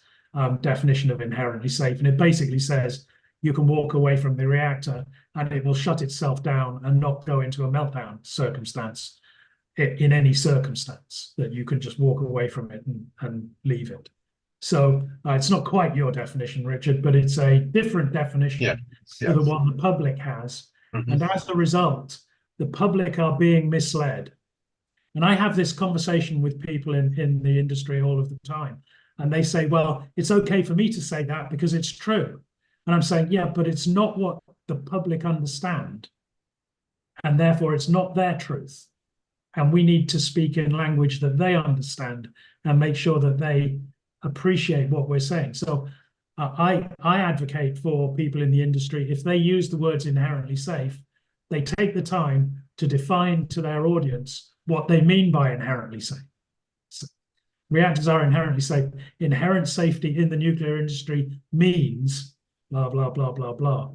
definition of inherently safe. And it basically says you can walk away from the reactor and it will shut itself down and not go into a meltdown circumstance in any circumstance, that you can just walk away from it and leave it. So it's not quite your definition, Richard, but it's a different definition to the one the public has. Mm-hmm. And as a result, the public are being misled. And I have this conversation with people in the industry all of the time. And they say, well, it's okay for me to say that because it's true. And I'm saying, yeah, but it's not what the public understand. And therefore, it's not their truth. And we need to speak in language that they understand and make sure that they appreciate what we're saying. So I advocate for people in the industry, if they use the words inherently safe, they take the time to define to their audience what they mean by inherently safe. So reactors are inherently safe. Inherent safety in the nuclear industry means blah, blah, blah, blah, blah.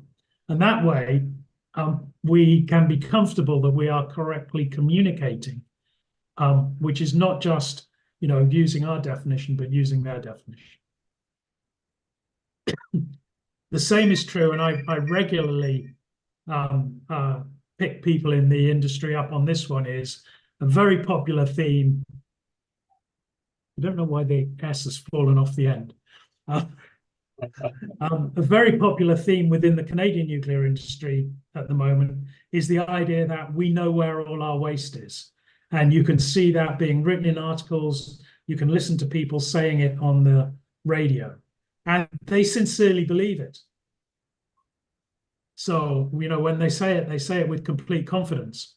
And that way, we can be comfortable that we are correctly communicating, which is not just, using our definition, but using their definition. The same is true, and I regularly pick people in the industry up on this one, is a very popular theme. I don't know why the S has fallen off the end. A very popular theme within the Canadian nuclear industry at the moment is the idea that we know where all our waste is. And you can see that being written in articles. You can listen to people saying it on the radio. And they sincerely believe it. So, when they say it with complete confidence.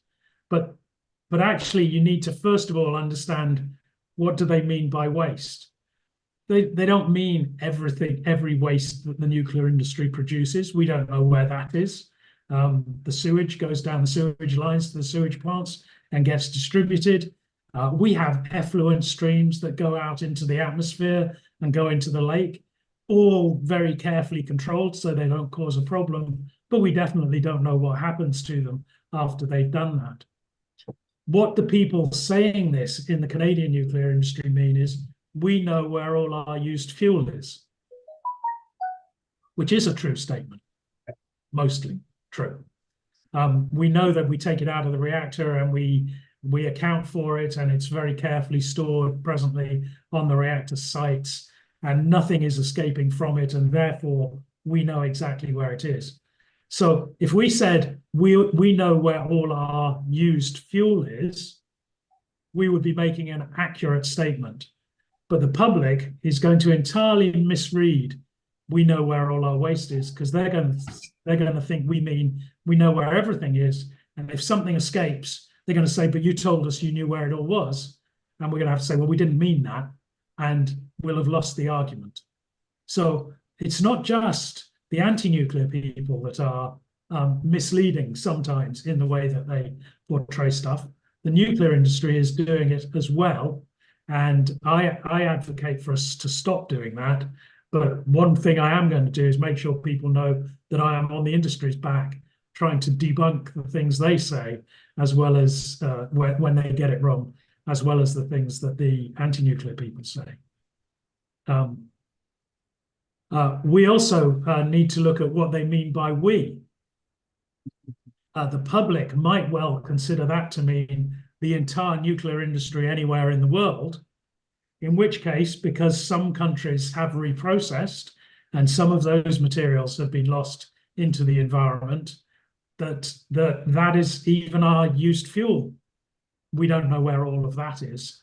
But actually, you need to, first of all, understand, what do they mean by waste? They don't mean every waste that the nuclear industry produces. We don't know where that is. The sewage goes down the sewage lines to the sewage plants and gets distributed. We have effluent streams that go out into the atmosphere and go into the lake, all very carefully controlled so they don't cause a problem. But we definitely don't know what happens to them after they've done that. What the people saying this in the Canadian nuclear industry mean is, we know where all our used fuel is, which is a true statement, mostly true. We know that we take it out of the reactor and we account for it, and it's very carefully stored presently on the reactor sites, and nothing is escaping from it, and therefore we know exactly where it is. So if we said we know where all our used fuel is, we would be making an accurate statement. But the public is going to entirely misread we know where all our waste is, because they're going to think we mean we know where everything is. And if something escapes, they're going to say, but you told us you knew where it all was. And we're going to have to say, well, we didn't mean that. And we'll have lost the argument. So it's not just the anti-nuclear people that are misleading sometimes in the way that they portray stuff. The nuclear industry is doing it as well. And I advocate for us to stop doing that. But one thing I am going to do is make sure people know that I am on the industry's back, trying to debunk the things they say, as well as when they get it wrong, as well as the things that the anti-nuclear people say. We also need to look at what they mean by we. The public might well consider that to mean the entire nuclear industry anywhere in the world, in which case, because some countries have reprocessed and some of those materials have been lost into the environment, that is even our used fuel. We don't know where all of that is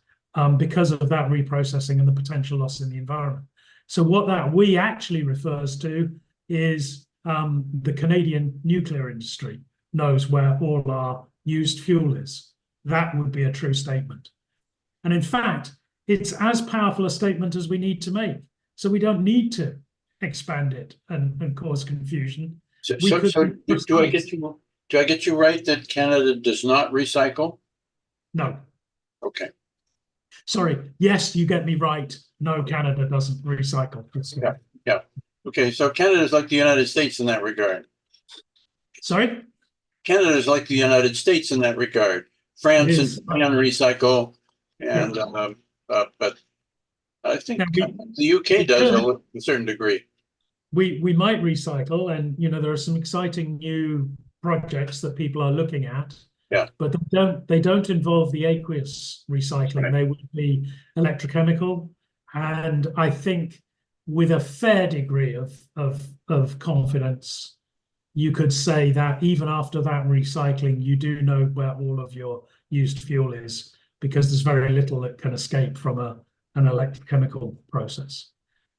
because of that reprocessing and the potential loss in the environment. So what that we actually refers to is the Canadian nuclear industry knows where all our used fuel is. That would be a true statement. And in fact, it's as powerful a statement as we need to make. So we don't need to expand it and cause confusion. So do I get you right that Canada does not recycle? No. Okay. Sorry. Yes, you get me right. No, Canada doesn't recycle. Yeah. Okay, so Canada is like the United States in that regard. Sorry? Canada is like the United States in that regard. France and Japan recycle, and but I think the UK does to a certain degree. We might recycle, and there are some exciting new projects that people are looking at. Yeah. But they don't involve the aqueous recycling. Right. They would be electrochemical, and I think with a fair degree of confidence, you could say that even after that recycling, you do know where all of your used fuel is, because there's very little that can escape from an electrochemical process.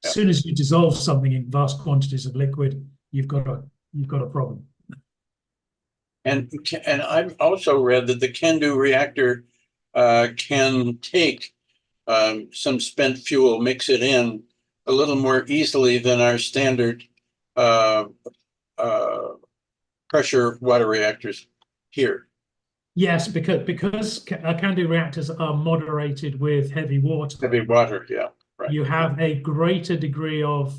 Yeah. As soon as you dissolve something in vast quantities of liquid, you've got a problem. And I've also read that the CANDU reactor can take some spent fuel, mix it in a little more easily than our standard pressure water reactors here. Yes, because CANDU reactors are moderated with heavy water. Heavy water, yeah, right. You have a greater degree of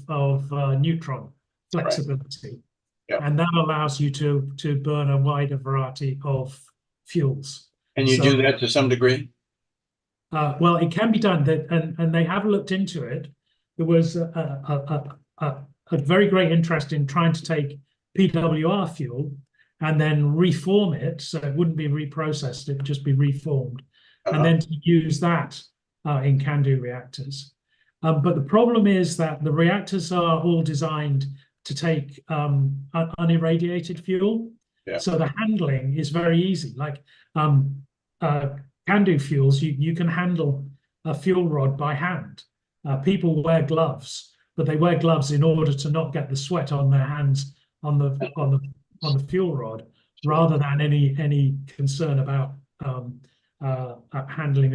neutron flexibility, Yeah. and that allows you to burn a wider variety of fuels. And you do that to some degree? Well, it can be done, and they have looked into it. There was a very great interest in trying to take PWR fuel and then reform it so it wouldn't be reprocessed, it would just be reformed, and then to use that in CANDU reactors. But the problem is that the reactors are all designed to take unirradiated fuel. Yeah. So the handling is very easy. Like CANDU fuels, you can handle a fuel rod by hand. People wear gloves, but they wear gloves in order to not get the sweat on their hands on the fuel rod, rather than any concern about handling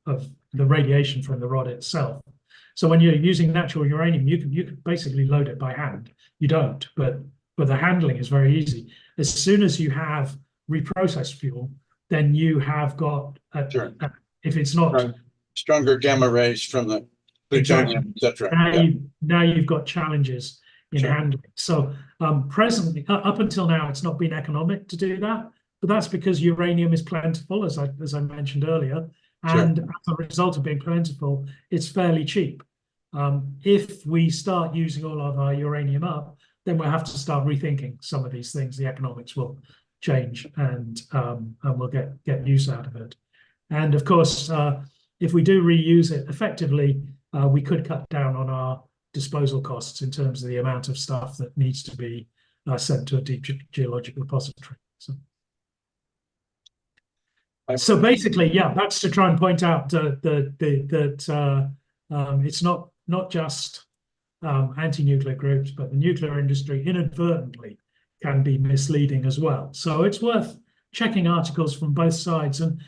of the radiation from the rod itself. So when you're using natural uranium, you can basically load it by hand. You don't, but the handling is very easy. As soon as you have reprocessed fuel, then you have got if it's not stronger gamma rays from the plutonium, etc. Now you've got challenges in handling. So presently, up until now, it's not been economic to do that, but that's because uranium is plentiful, as I mentioned earlier, and as a result of being plentiful, it's fairly cheap. If we start using all of our uranium up, then we'll have to start rethinking some of these things. The economics will change, and we'll get use out of it. And of course, if we do reuse it effectively, we could cut down on our disposal costs in terms of the amount of stuff that needs to be sent to a deep geologic repository. So basically, yeah, that's to try and point out that it's not just anti-nuclear groups, but the nuclear industry inadvertently can be misleading as well. So it's worth checking articles from both sides. And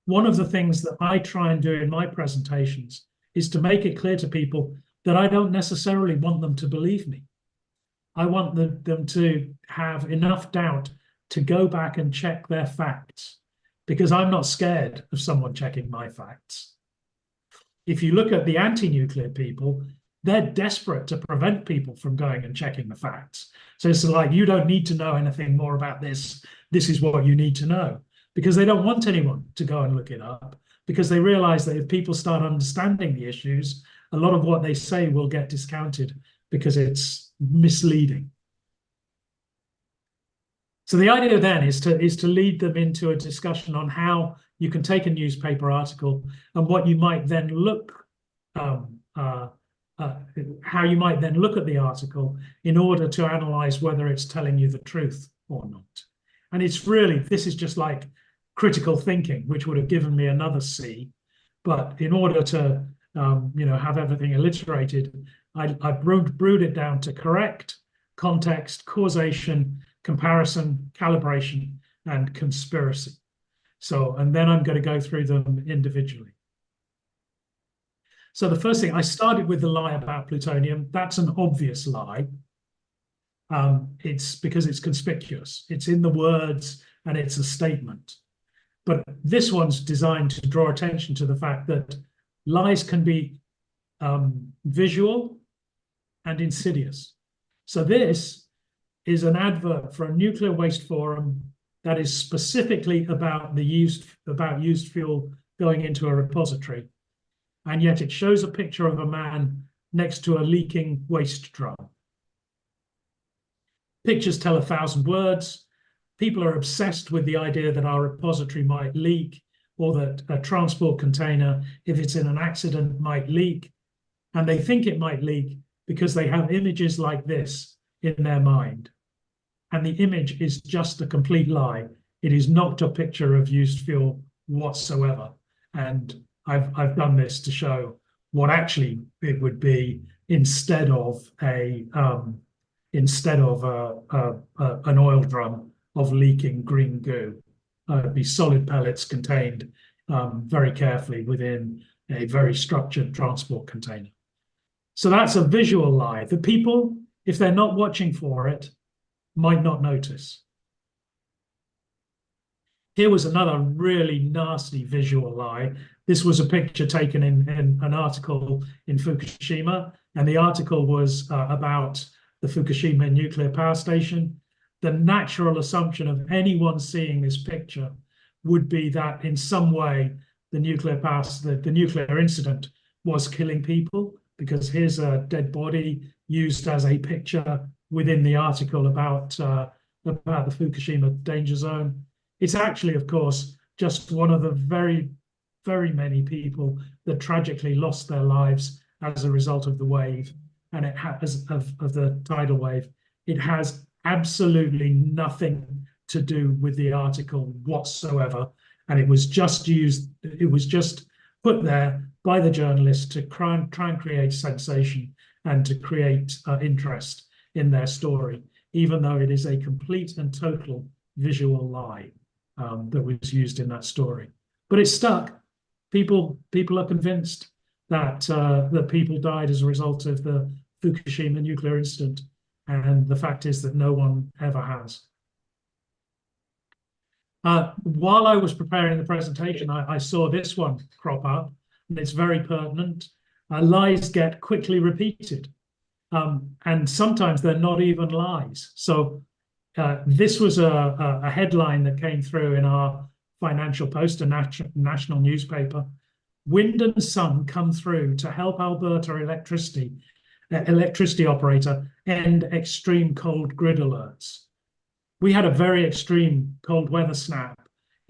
one of the things that I try and do in my presentations is to make it clear to people that I don't necessarily want them to believe me. I want them to have enough doubt to go back and check their facts, because I'm not scared of someone checking my facts. If you look at the anti-nuclear people, they're desperate to prevent people from going and checking the facts. So it's like, you don't need to know anything more about this. This is what you need to know, because they don't want anyone to go and look it up, because they realize that if people start understanding the issues, a lot of what they say will get discounted because it's misleading. So the idea then is to lead them into a discussion on how you can take a newspaper article and what you might then look how you might then look at the article in order to analyze whether it's telling you the truth or not. And it's really, this is just like critical thinking, which would have given me another C. But in order to have everything alliterated, I brewed it down to correct, context, causation, comparison, calibration, and conspiracy. So, and then I'm going to go through them individually. So the first thing, I started with the lie about plutonium. That's an obvious lie. It's because it's conspicuous. It's in the words and it's a statement. But this one's designed to draw attention to the fact that lies can be visual and insidious. So this is an advert for a nuclear waste forum that is specifically about used fuel going into a repository. And yet it shows a picture of a man next to a leaking waste drum. Pictures tell 1,000 words. People are obsessed with the idea that our repository might leak, or that a transport container, if it's in an accident, might leak. And they think it might leak because they have images like this in their mind. And the image is just a complete lie. It is not a picture of used fuel whatsoever. And I've done this to show what actually it would be instead of an oil drum of leaking green goo. It'd be solid pellets contained very carefully within a very structured transport container. So that's a visual lie. The people, if they're not watching for it, might not notice. Here was another really nasty visual lie. This was a picture taken in an article in Fukushima, and the article was about the Fukushima nuclear power station. The natural assumption of anyone seeing this picture would be that in some way the nuclear incident was killing people, because here's a dead body used as a picture within the article about the Fukushima danger zone. It's actually, of course, just one of the very, very many people that tragically lost their lives as a result of the wave, and it has of the tidal wave. It has absolutely nothing to do with the article whatsoever, and it was just put there by the journalists to try and create sensation and to create interest in their story, even though it is a complete and total visual lie that was used in that story. But it stuck. People are convinced that that people died as a result of the Fukushima nuclear incident, and the fact is that no one ever has. While I was preparing the presentation, I saw this one crop up, and it's very pertinent. Lies get quickly repeated, and sometimes they're not even lies. So this was a headline that came through in our Financial Post, a national newspaper. Wind and sun come through to help Alberta electricity operator end extreme cold grid alerts. We had a very extreme cold weather snap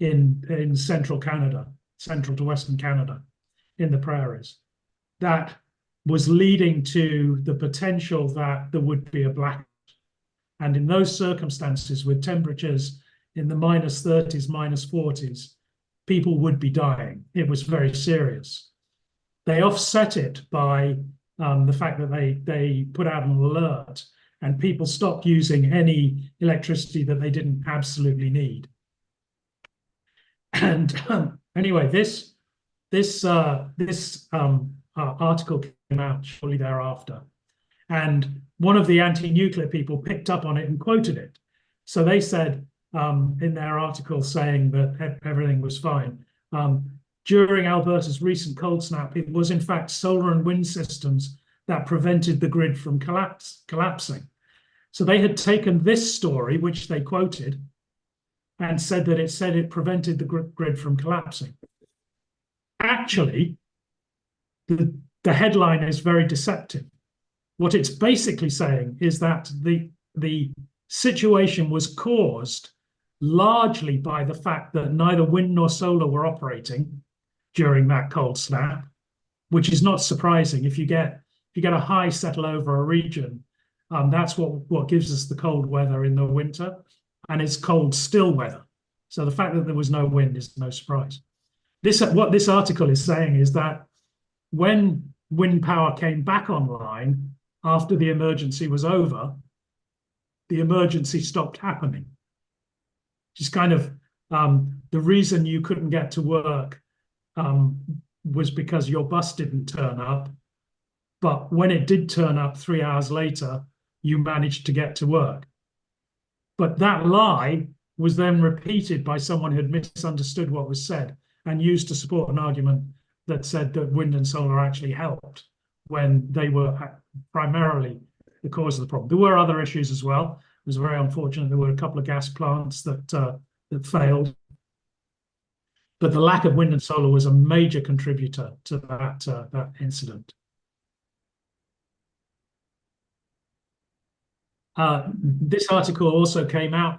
in central Canada, central to western Canada, in the prairies. That was leading to the potential that there would be a blackout. And in those circumstances, with temperatures in the -30s, -40s, people would be dying. It was very serious. They offset it by the fact that they put out an alert, and people stopped using any electricity that they didn't absolutely need. And anyway, this article came out shortly thereafter, and one of the anti-nuclear people picked up on it and quoted it. So they said in their article, saying that everything was fine. During Alberta's recent cold snap, it was in fact solar and wind systems that prevented the grid from collapsing. So they had taken this story, which they quoted, and said that it prevented the grid from collapsing. Actually, the headline is very deceptive. What it's basically saying is that the situation was caused largely by the fact that neither wind nor solar were operating during that cold snap, which is not surprising. If you get a high settle over a region, that's what gives us the cold weather in the winter, and it's cold still weather. So the fact that there was no wind is no surprise. What this article is saying is that when wind power came back online after the emergency was over, the emergency stopped happening. Just kind of the reason you couldn't get to work was because your bus didn't turn up. But when it did turn up 3 hours later, you managed to get to work. But that lie was then repeated by someone who had misunderstood what was said and used to support an argument that said that wind and solar actually helped when they were primarily the cause of the problem. There were other issues as well. It was very unfortunate. There were a couple of gas plants that failed. But the lack of wind and solar was a major contributor to that incident. This article also came out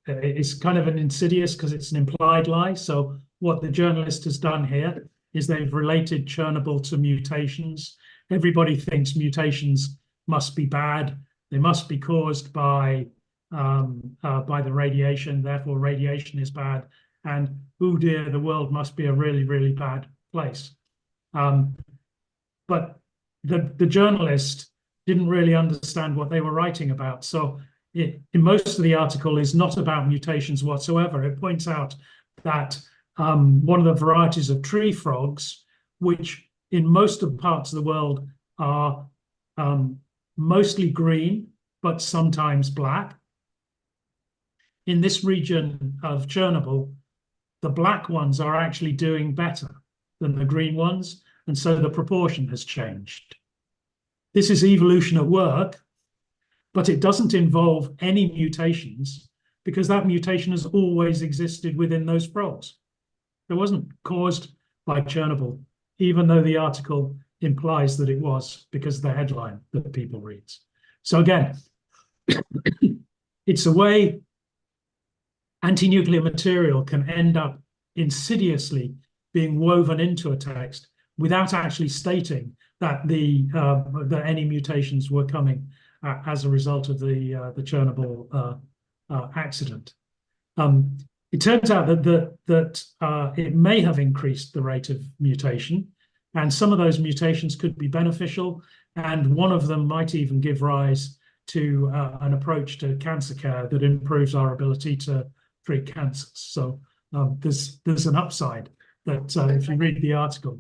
it's kind of an insidious, because it's an implied lie. So what the journalist has done here is they've related Chernobyl to mutations. Everybody thinks mutations must be bad. They must be caused by the radiation. Therefore, radiation is bad. And oh dear, the world must be a really, really bad place. But the journalist didn't really understand what they were writing about. So in most of the article is not about mutations whatsoever. It points out that one of the varieties of tree frogs, which in most of the parts of the world are mostly green, but sometimes black, in this region of Chernobyl, the black ones are actually doing better than the green ones, and so the proportion has changed. This is evolution at work, but it doesn't involve any mutations because that mutation has always existed within those frogs. It wasn't caused by Chernobyl, even though the article implies that it was because of the headline that people read. So again, it's a way anti-nuclear material can end up insidiously being woven into a text without actually stating that that any mutations were coming as a result of the Chernobyl accident. It turns out that it may have increased the rate of mutation, and some of those mutations could be beneficial, and one of them might even give rise to an approach to cancer care that improves our ability to treat cancers. So there's an upside that, if you read the article,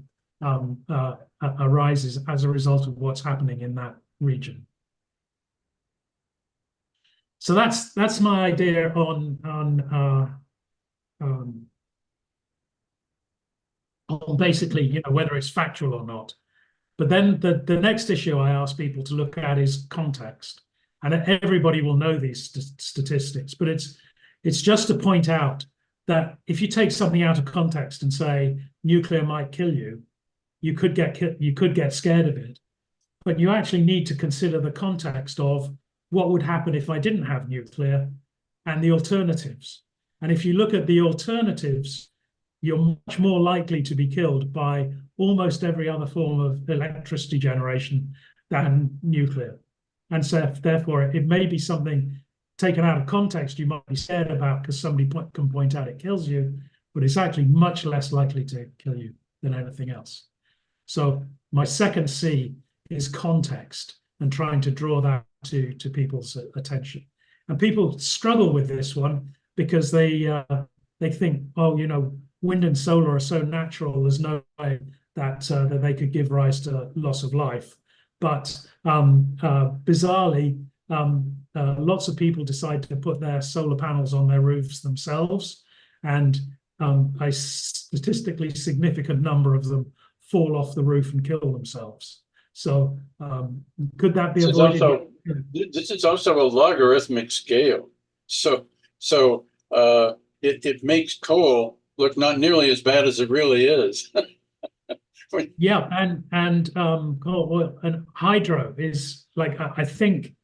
arises as a result of what's happening in that region. So that's my idea on basically, whether it's factual or not. But then the next issue I ask people to look at is context, and everybody will know these statistics, but it's just to point out that if you take something out of context and say nuclear might kill you, you could get scared of it, but you actually need to consider the context of what would happen if I didn't have nuclear and the alternatives. And if you look at the alternatives, you're much more likely to be killed by almost every other form of electricity generation than nuclear. And so therefore, it may be something taken out of context you might be scared about because somebody can point out it kills you, but it's actually much less likely to kill you than anything else. So my second C is context and trying to draw that to people's attention. And people struggle with this one because they think, oh, wind and solar are so natural, there's no way that they could give rise to loss of life. But bizarrely, lots of people decide to put their solar panels on their roofs themselves, and a statistically significant number of them fall off the roof and kill themselves. So could that be avoided? This is also a logarithmic scale. So it makes coal look not nearly as bad as it really is. Yeah, and hydro is like, I think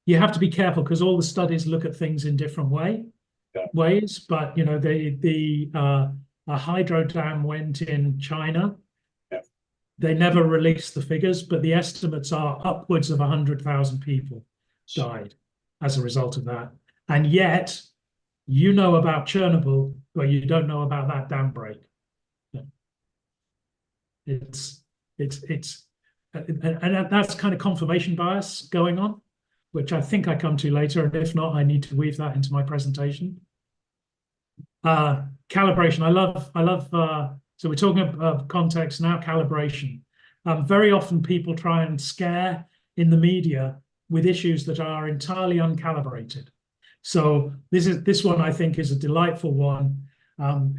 you have to be careful because all the studies look at things in different ways. But a hydro dam went in China. Yeah. They never released the figures, but the estimates are upwards of 100,000 people died as a result of that. And yet, you know about Chernobyl, but you don't know about that dam break. And that's kind of confirmation bias going on, which I think I come to later, and if not, I need to weave that into my presentation. Calibration, I love. So we're talking about context now. Calibration. Very often people try and scare in the media with issues that are entirely uncalibrated. So this one I think is a delightful one.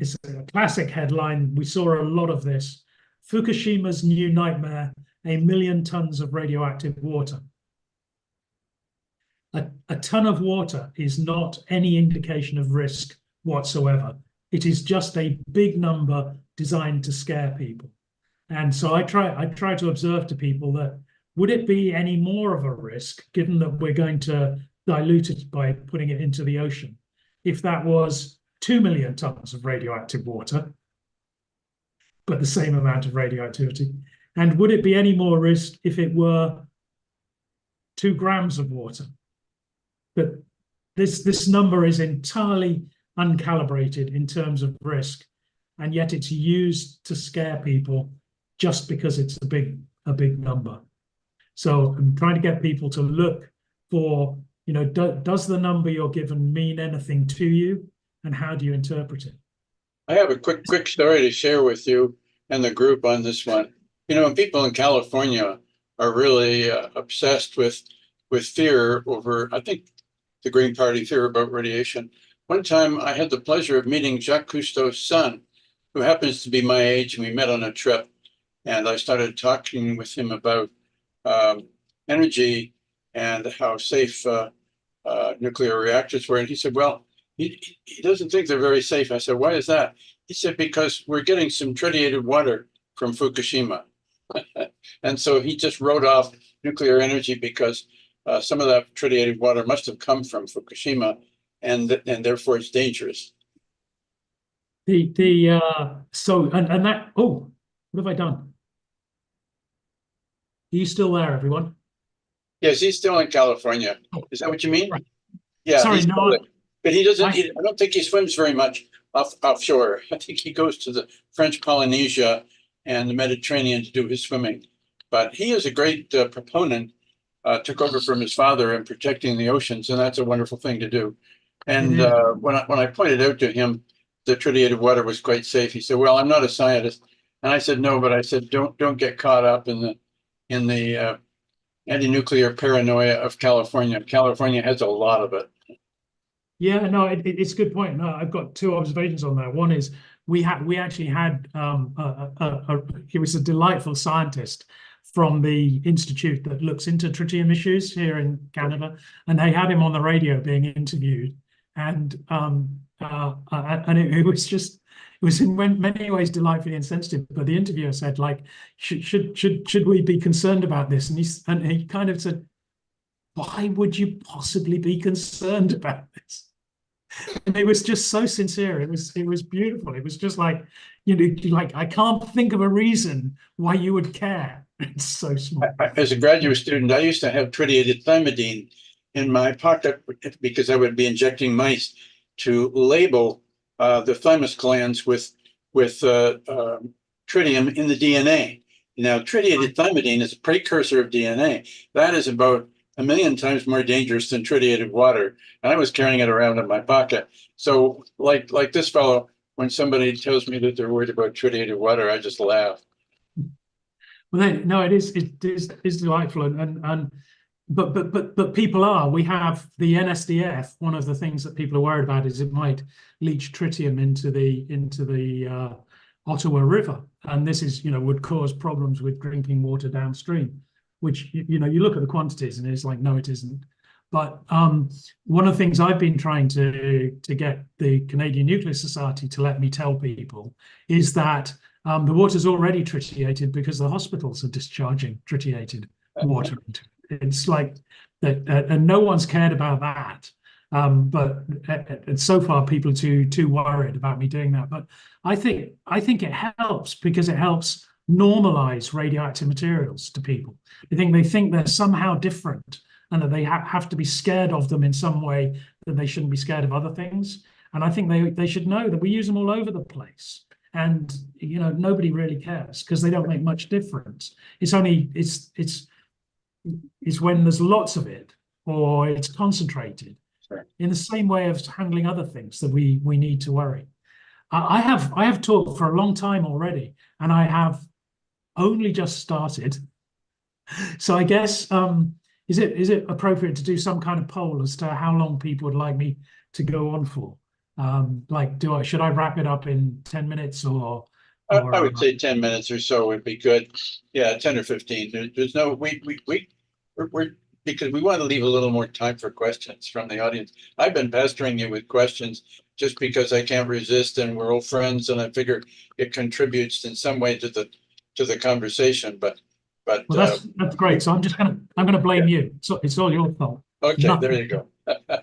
It's a classic headline. We saw a lot of this. Fukushima's new nightmare, 1 million tons of radioactive water. A ton of water is not any indication of risk whatsoever. It is just a big number designed to scare people. And so I try to observe to people that, would it be any more of a risk, given that we're going to dilute it by putting it into the ocean, if that was 2 million tons of radioactive water, but the same amount of radioactivity? And would it be any more risk if it were 2 grams of water? But this number is entirely uncalibrated in terms of risk, and yet it's used to scare people just because it's a big number. So I'm trying to get people to look for, does the number you're given mean anything to you, and how do you interpret it? I have a quick story to share with you and the group on this one. People in California are really obsessed with fear over, I think, the Green Party fear about radiation. one time I had the pleasure of meeting Jacques Cousteau's son, who happens to be my age, and we met on a trip. And I started talking with him about energy and how safe nuclear reactors were. And he said, well, he doesn't think they're very safe. I said, why is that? He said, because we're getting some tritiated water from Fukushima. And so he just wrote off nuclear energy because some of that tritiated water must have come from Fukushima, and therefore it's dangerous. So that, oh, what have I done? Are you still there, everyone? Yes, he's still in California. Is that what you mean? Right. Yeah, Sorry, he's no, still there. But he doesn't. I I don't think he swims very much offshore. I think he goes to the French Polynesia and the Mediterranean to do his swimming. But he is a great proponent. Took over from his father in protecting the oceans, and that's a wonderful thing to do. And when I pointed out to him the tritiated water was quite safe, he said, "Well, I'm not a scientist." And I said, "No, but I said don't get caught up in the anti-nuclear paranoia of California. California has a lot of it." Yeah, no, it's a good point. No, I've got two observations on that. One is we actually had he was a delightful scientist from the institute that looks into tritium issues here in Canada, and they had him on the radio being interviewed, and it was just, it was in many ways delightfully insensitive. But the interviewer said, like, should we be concerned about this? And he kind of said, why would you possibly be concerned about this? And it was just so sincere. It was beautiful. It was just like, you know, like, I can't think of a reason why you would care. It's so small. As a graduate student, I used to have tritiated thymidine in my pocket because I would be injecting mice to label the thymus glands with tritium in the DNA. Now, tritiated thymidine is a precursor of DNA. That is about 1 million times more dangerous than tritiated water. And I was carrying it around in my pocket. So like this fellow, when somebody tells me that they're worried about tritiated water, I just laugh. Well, no, it is delightful, but people are. We have the NSDF. One of the things that people are worried about is it might leach tritium into the Ottawa River, and this is, you know, would cause problems with drinking water downstream. Which, you know, you look at the quantities and it's like, no, it isn't. But one of the things I've been trying to get the Canadian Nuclear Society to let me tell people is that the water's already tritiated because the hospitals are discharging tritiated water into it. It's like that, and no one's cared about that. But so far, people are too worried about me doing that. But I think it helps because it helps normalize radioactive materials to people. They think they're somehow different and that they have to be scared of them in some way, that they shouldn't be scared of other things. And I think they should know that we use them all over the place. And, you know, nobody really cares because they don't make much difference. It's when there's lots of it or it's concentrated. Sure. In the same way of handling other things that we need to worry. I have taught for a long time already, and I have only just started. So I guess is it appropriate to do some kind of poll as to how long people would like me to go on for? Like, should I wrap it up in 10 minutes or I would say 10 minutes or so would be good. Yeah, 10 or 15. There's no we're because we want to leave a little more time for questions from the audience. I've been pestering you with questions just because I can't resist, and we're old friends, and I figure it contributes in some way to the conversation. But well, that's great. So I'm gonna blame you. So it's all your fault. Okay, there you go.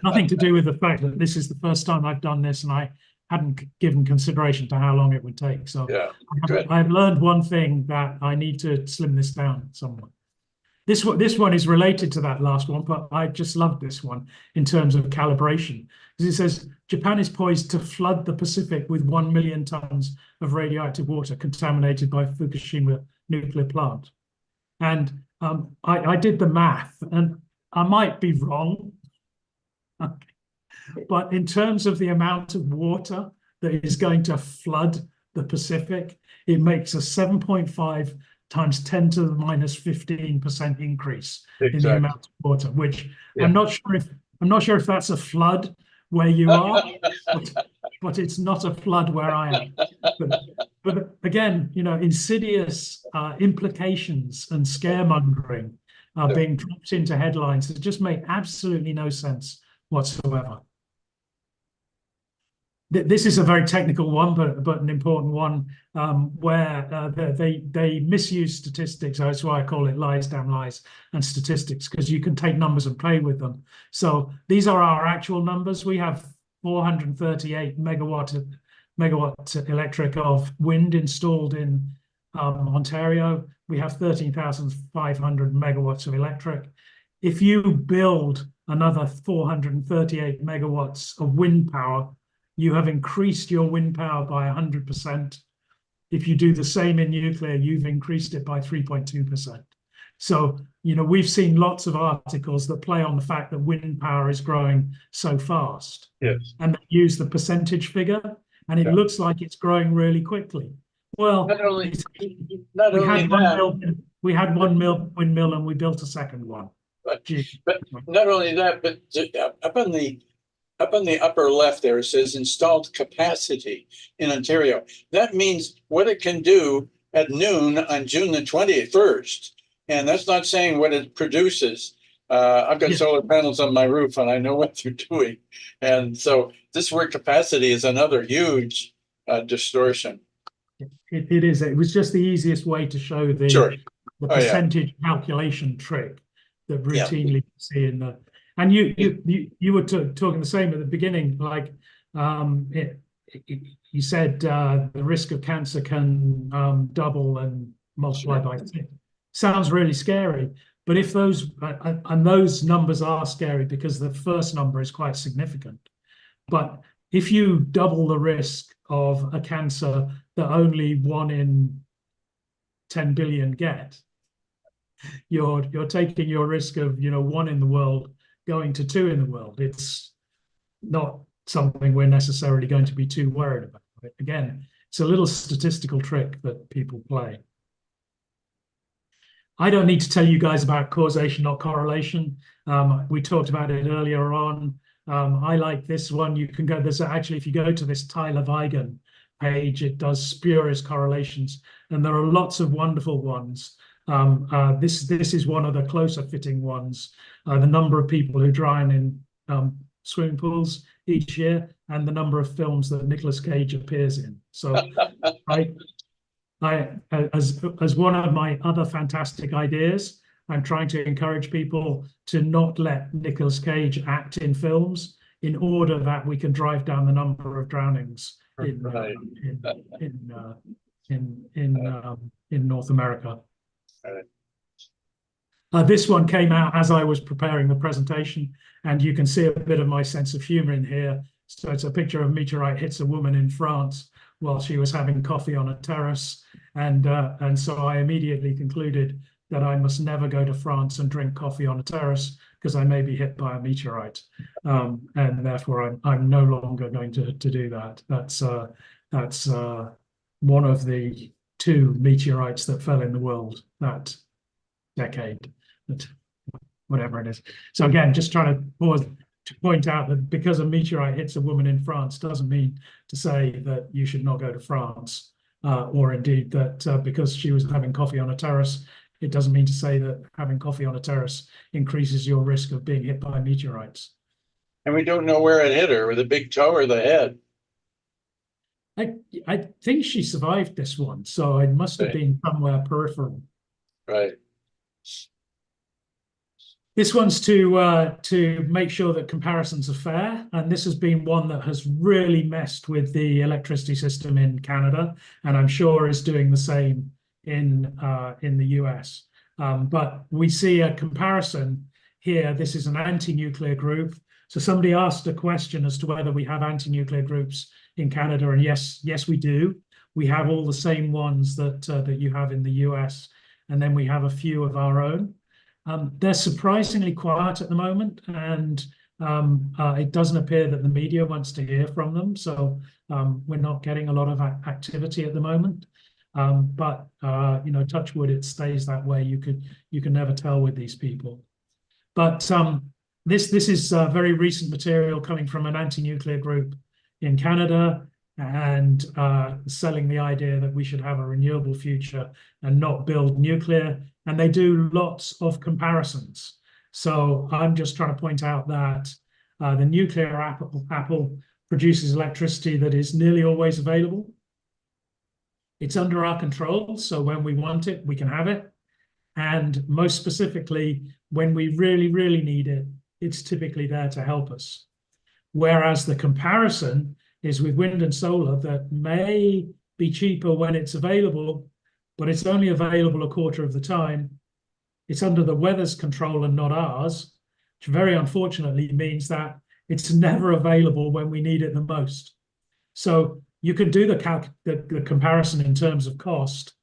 Nothing to do with the fact that this is the first time I've done this, and I hadn't given consideration to how long it would take. So yeah, I've learned one thing, that I need to slim this down somewhat. This one is related to that last one, but I just love this one in terms of calibration, because it says Japan is poised to flood the Pacific with 1 million tons of radioactive water contaminated by Fukushima nuclear plant. And I did the math, and I might be wrong, but in terms of the amount of water that is going to flood the Pacific, it makes a 7.5 times 10 to the minus 15% increase in the amount of water, which I'm not sure if that's a flood where you are, but it's not a flood where I am. But again, insidious implications and scaremongering are being dropped into headlines that just make absolutely no sense whatsoever. This is a very technical one, but an important one, where they misuse statistics. That's why I call it lies, damn lies, and statistics, because you can take numbers and play with them. So these are our actual numbers. We have 438 megawatt electric of wind installed in Ontario. We have 13,500 megawatts of electric. If you build another 438 megawatts of wind power, you have increased your wind power by 100%. If you do the same in nuclear, you've increased it by 3.2%. So, we've seen lots of articles that play on the fact that wind power is growing so fast. Yes. And they use the percentage figure, and it looks like it's growing really quickly. Well, we had one windmill and we built a second one. But not only that, but up on the upper left there, it says installed capacity in Ontario. That means what it can do at noon on June the 21st. And that's not saying what it produces. I've got solar panels on my roof and I know what they're doing. And so this word capacity is another huge distortion. It is. It was just the easiest way to show the percentage calculation trick that routinely you see in the. And you were talking the same at the beginning, like you said the risk of cancer can double and multiply by 6. Sounds really scary, but if those numbers are scary because the first number is quite significant. But if you double the risk of a cancer that only 1 in 10 billion get, you're taking your risk of 1 in the world going to 2 in the world. It's not something we're necessarily going to be too worried about. Again, it's a little statistical trick that people play. I don't need to tell you guys about causation, not correlation. We talked about it earlier on. I like this one. You can go, there's actually, if you go to this Tyler Vigen page, it does spurious correlations, and there are lots of wonderful ones. This is one of the closer fitting ones. The number of people who drown in swimming pools each year, and the number of films that Nicolas Cage appears in. So as one of my other fantastic ideas, I'm trying to encourage people to not let Nicolas Cage act in films in order that we can drive down the number of drownings in North America. This one came out as I was preparing the presentation, and you can see a bit of my sense of humor in here. So it's a picture of a meteorite hits a woman in France while she was having coffee on a terrace. And so I immediately concluded that I must never go to France and drink coffee on a terrace because I may be hit by a meteorite. And therefore I'm no longer going to do that. That's one of the 2 meteorites that fell in the world that decade, whatever it is. So again, just trying to pause to point out that because a meteorite hits a woman in France doesn't mean to say that you should not go to France, or indeed that because she was having coffee on a terrace, it doesn't mean to say that having coffee on a terrace increases your risk of being hit by meteorites. And we don't know where it hit her, with a big toe or the head. I think she survived this one, so it must have been somewhere peripheral. Right. This one's to make sure that comparisons are fair, and this has been one that has really messed with the electricity system in Canada, and I'm sure is doing the same in the US. But we see a comparison here. This is an anti-nuclear group. So somebody asked a question as to whether we have anti-nuclear groups in Canada, and yes, we do. We have all the same ones that you have in the US, and then we have a few of our own. They're surprisingly quiet at the moment, and it doesn't appear that the media wants to hear from them. So we're not getting a lot of activity at the moment. But touch wood, it stays that way. You can never tell with these people. But This is very recent material coming from an anti-nuclear group in Canada, and selling the idea that we should have a renewable future and not build nuclear. And they do lots of comparisons. So I'm just trying to point out that the nuclear apple produces electricity that is nearly always available. It's under our control, so when we want it, we can have it. And most specifically, when we really, really need it, it's typically there to help us. Whereas the comparison is with wind and solar that may be cheaper when it's available, but it's only available a quarter of the time. It's under the weather's control and not ours, which very unfortunately means that it's never available when we need it the most. So you can do the comparison in terms of cost,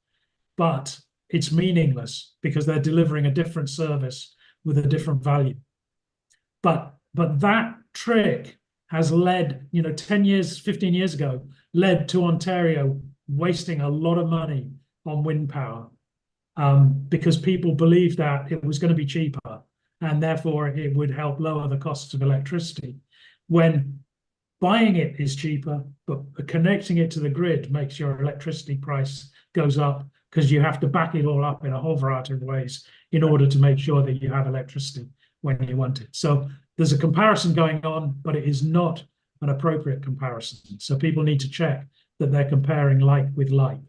but it's meaningless because they're delivering a different service with a different value. But that trick has led, 10 years, 15 years ago, led to Ontario wasting a lot of money on wind power because people believed that it was going to be cheaper and therefore it would help lower the costs of electricity. When buying it is cheaper, but connecting it to the grid makes your electricity price goes up because you have to back it all up in a whole variety of ways in order to make sure that you have electricity when you want it. So there's a comparison going on, but it is not an appropriate comparison. So people need to check that they're comparing like with like.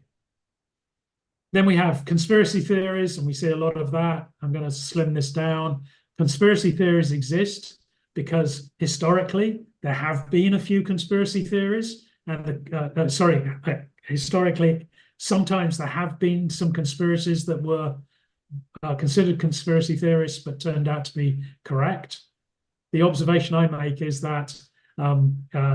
Then we have conspiracy theories, and we see a lot of that. I'm going to slim this down. Conspiracy theories exist because historically there have been a few conspiracy theories, and historically sometimes there have been some conspiracies that were considered conspiracy theorists but turned out to be correct. The observation I make is that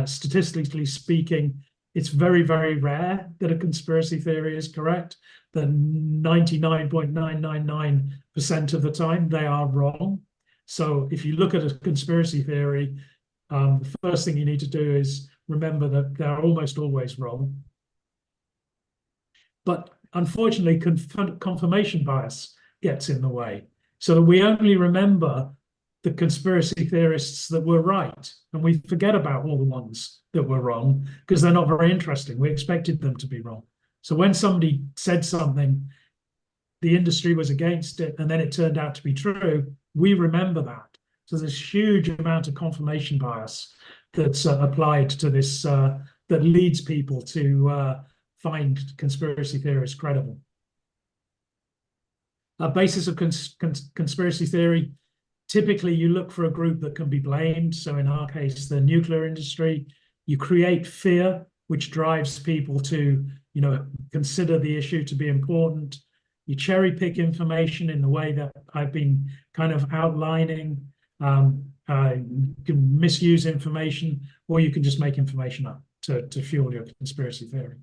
statistically speaking, it's very, very rare that a conspiracy theory is correct. That 99.999% of the time they are wrong. So if you look at a conspiracy theory, the first thing you need to do is remember that they're almost always wrong. But unfortunately, confirmation bias gets in the way, so that we only remember the conspiracy theorists that were right, and we forget about all the ones that were wrong because they're not very interesting. We expected them to be wrong. So when somebody said something, the industry was against it, and then it turned out to be true, we remember that. So there's a huge amount of confirmation bias that's applied to this that leads people to find conspiracy theories credible. A basis of conspiracy theory, typically you look for a group that can be blamed. So in our case, the nuclear industry, you create fear, which drives people to, consider the issue to be important. You cherry pick information in the way that I've been kind of outlining. You can misuse information, or you can just make information up to fuel your conspiracy theory.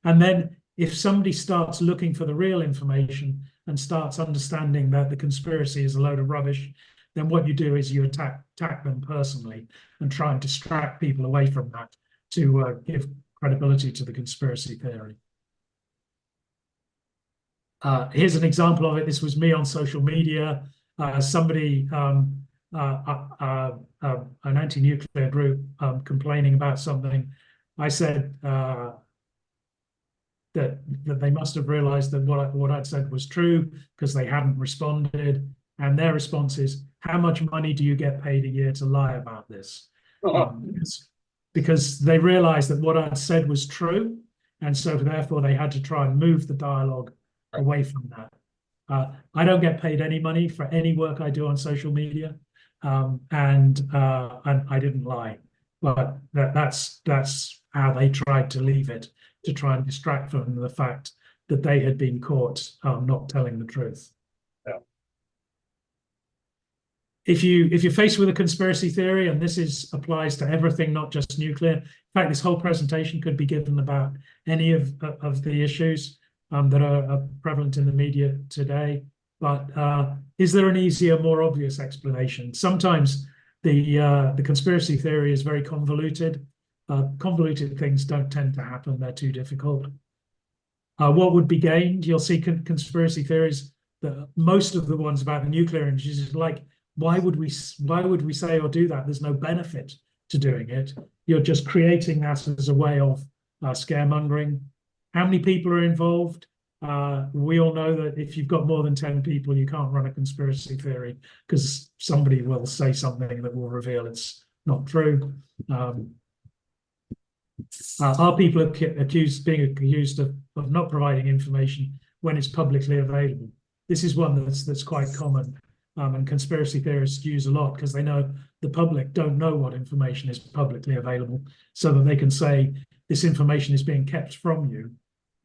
And then if somebody starts looking for the real information and starts understanding that the conspiracy is a load of rubbish, then what you do is you attack them personally and try and distract people away from that to give credibility to the conspiracy theory. Here's an example of it. This was me on social media. Somebody, an anti-nuclear group, complaining about something. I said that they must have realized that what I'd said was true because they hadn't responded. And their response is, how much money do you get paid a year to lie about this? Because they realized that what I'd said was true. And so therefore they had to try and move the dialogue away from that. I don't get paid any money for any work I do on social media. And I didn't lie, but that's how they tried to leave it, to try and distract from the fact that they had been caught not telling the truth. Yeah. If you're faced with a conspiracy theory, and this applies to everything, not just nuclear. In fact, this whole presentation could be given about any of the issues that are prevalent in the media today. But is there an easier, more obvious explanation? Sometimes the conspiracy theory is very convoluted. Convoluted things don't tend to happen. They're too difficult. What would be gained? You'll see conspiracy theories, that most of the ones about the nuclear industry is like why would we say or do that? There's no benefit to doing it. You're just creating that as a way of scaremongering. How many people are involved? We all know that if you've got more than 10 people, you can't run a conspiracy theory because somebody will say something that will reveal it's not true. Are people being accused of not providing information when it's publicly available? This is one that's quite common, and conspiracy theorists use a lot because they know the public don't know what information is publicly available, so that they can say this information is being kept from you,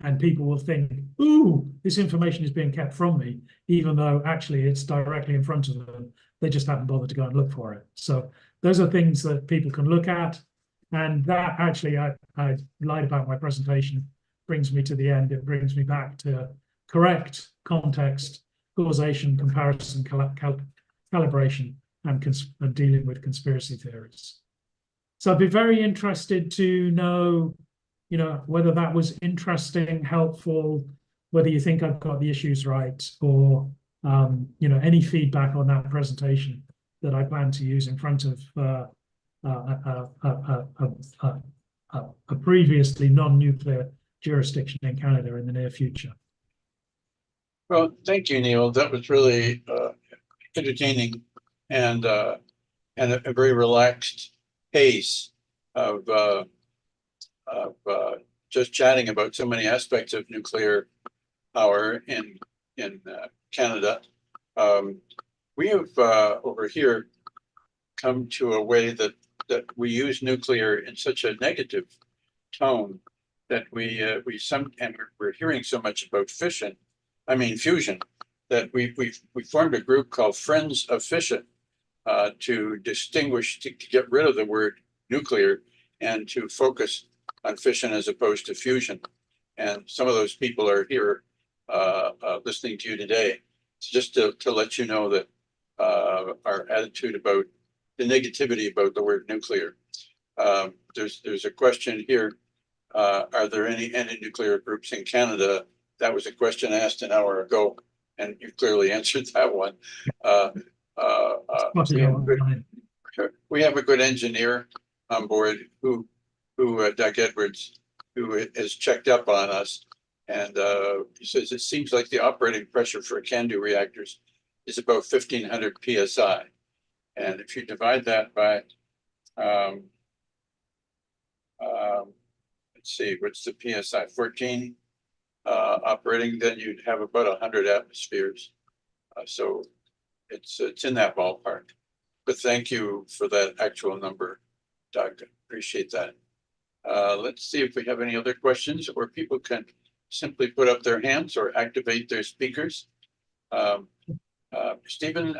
and people will think, "Ooh, this information is being kept from me," even though actually it's directly in front of them. They just haven't bothered to go and look for it. So those are things that people can look at. And that actually, I lied about my presentation, brings me to the end. It brings me back to correct context, causation, comparison, calibration, and dealing with conspiracy theories. So I'd be very interested to know, whether that was interesting, helpful, whether you think I've got the issues right, or, any feedback on that presentation that I plan to use in front of a previously non-nuclear jurisdiction in Canada in the near future. Well, thank you, Neil. That was really entertaining and a very relaxed pace of just chatting about so many aspects of nuclear power in Canada. We have over here come to a way that we use nuclear in such a negative tone that we're hearing so much about fusion, that we formed a group called Friends of Fission to get rid of the word nuclear and to focus on fission as opposed to fusion. And some of those people are here listening to you today. So just to let you know that our attitude about the negativity about the word nuclear. There's a question here. Are there any anti-nuclear groups in Canada? That was a question asked an hour ago, and you clearly answered that one. We have a good engineer on board who Doug Edwards, who has checked up on us, and he says it seems like the operating pressure for CANDU reactors is about 1,500 psi. And if you divide that by, let's see, what's the PSI, 14 operating, then you'd have about 100 atmospheres. So it's in that ballpark. But thank you for that actual number, Doug. Appreciate that. Let's see if we have any other questions, or people can simply put up their hands or activate their speakers. Stephen,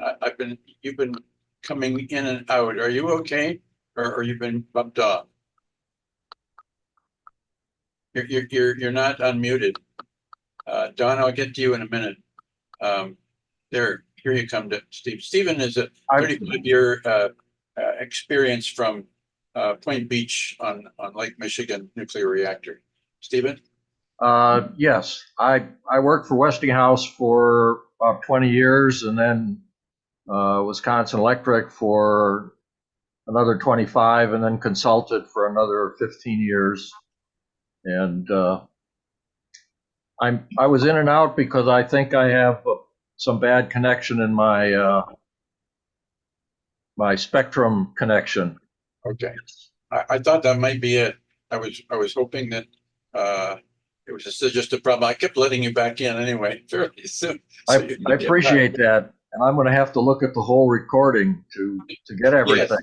you've been coming in and out. Are you okay, or you've been bumped off? You're not unmuted. Don, I'll get to you in a minute. Here you come, to Steve. Stephen is a 35-year experience from Point Beach on Lake Michigan nuclear reactor. Stephen? Yes, I worked for Westinghouse for about 20 years, and then Wisconsin Electric for another 25, and then consulted for another 15 years. And I was in and out because I think I have some bad connection in my my Spectrum connection. Okay, I thought that might be it. I was hoping that it was just a problem. I kept letting you back in anyway fairly soon. So I appreciate that, and I'm going to have to look at the whole recording to get everything. Yes,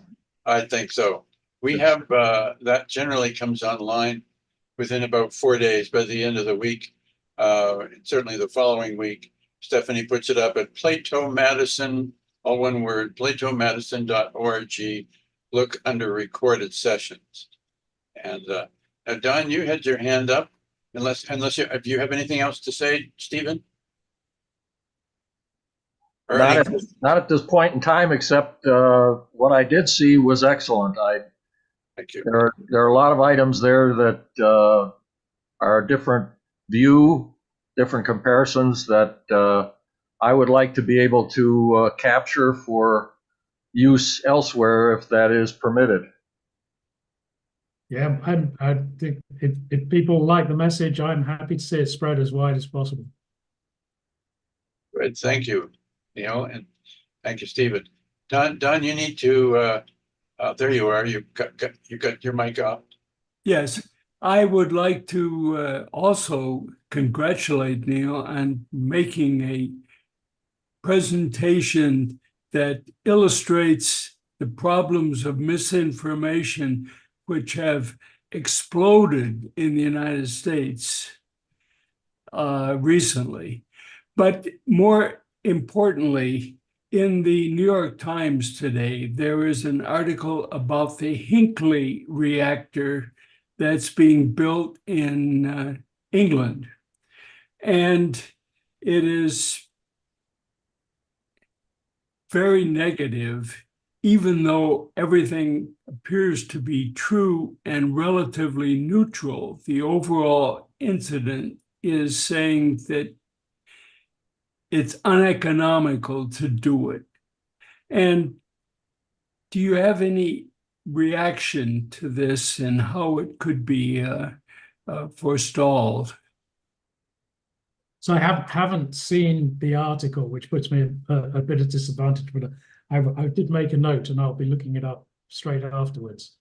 I think so. We have that generally comes online within about 4 days. By the end of the week, certainly the following week, Stephanie puts it up at PLATO Madison, all one word, platomadison.org. Look under recorded sessions. And now, Don, you had your hand up. Unless if you have anything else to say, Stephen? Not at this point in time, except what I did see was excellent. Thank you. There are a lot of items there that are a different view, different comparisons that I would like to be able to capture for use elsewhere if that is permitted. Yeah, I think if people like the message, I'm happy to see it spread as wide as possible. Good, thank you, Neil, and thank you, Stephen. Don, you need to, there you are, you got your mic up. Yes, I would like to also congratulate Neil on making a presentation that illustrates the problems of misinformation which have exploded in the United States recently. But more importantly, in the New York Times today, there is an article about the Hinkley reactor that's being built in England. And it is very negative, even though everything appears to be true and relatively neutral. The overall incident is saying that it's uneconomical to do it. And do you have any reaction to this and how it could be forestalled? So I haven't seen the article, which puts me a bit of disadvantage, but I did make a note and I'll be looking it up straight afterwards.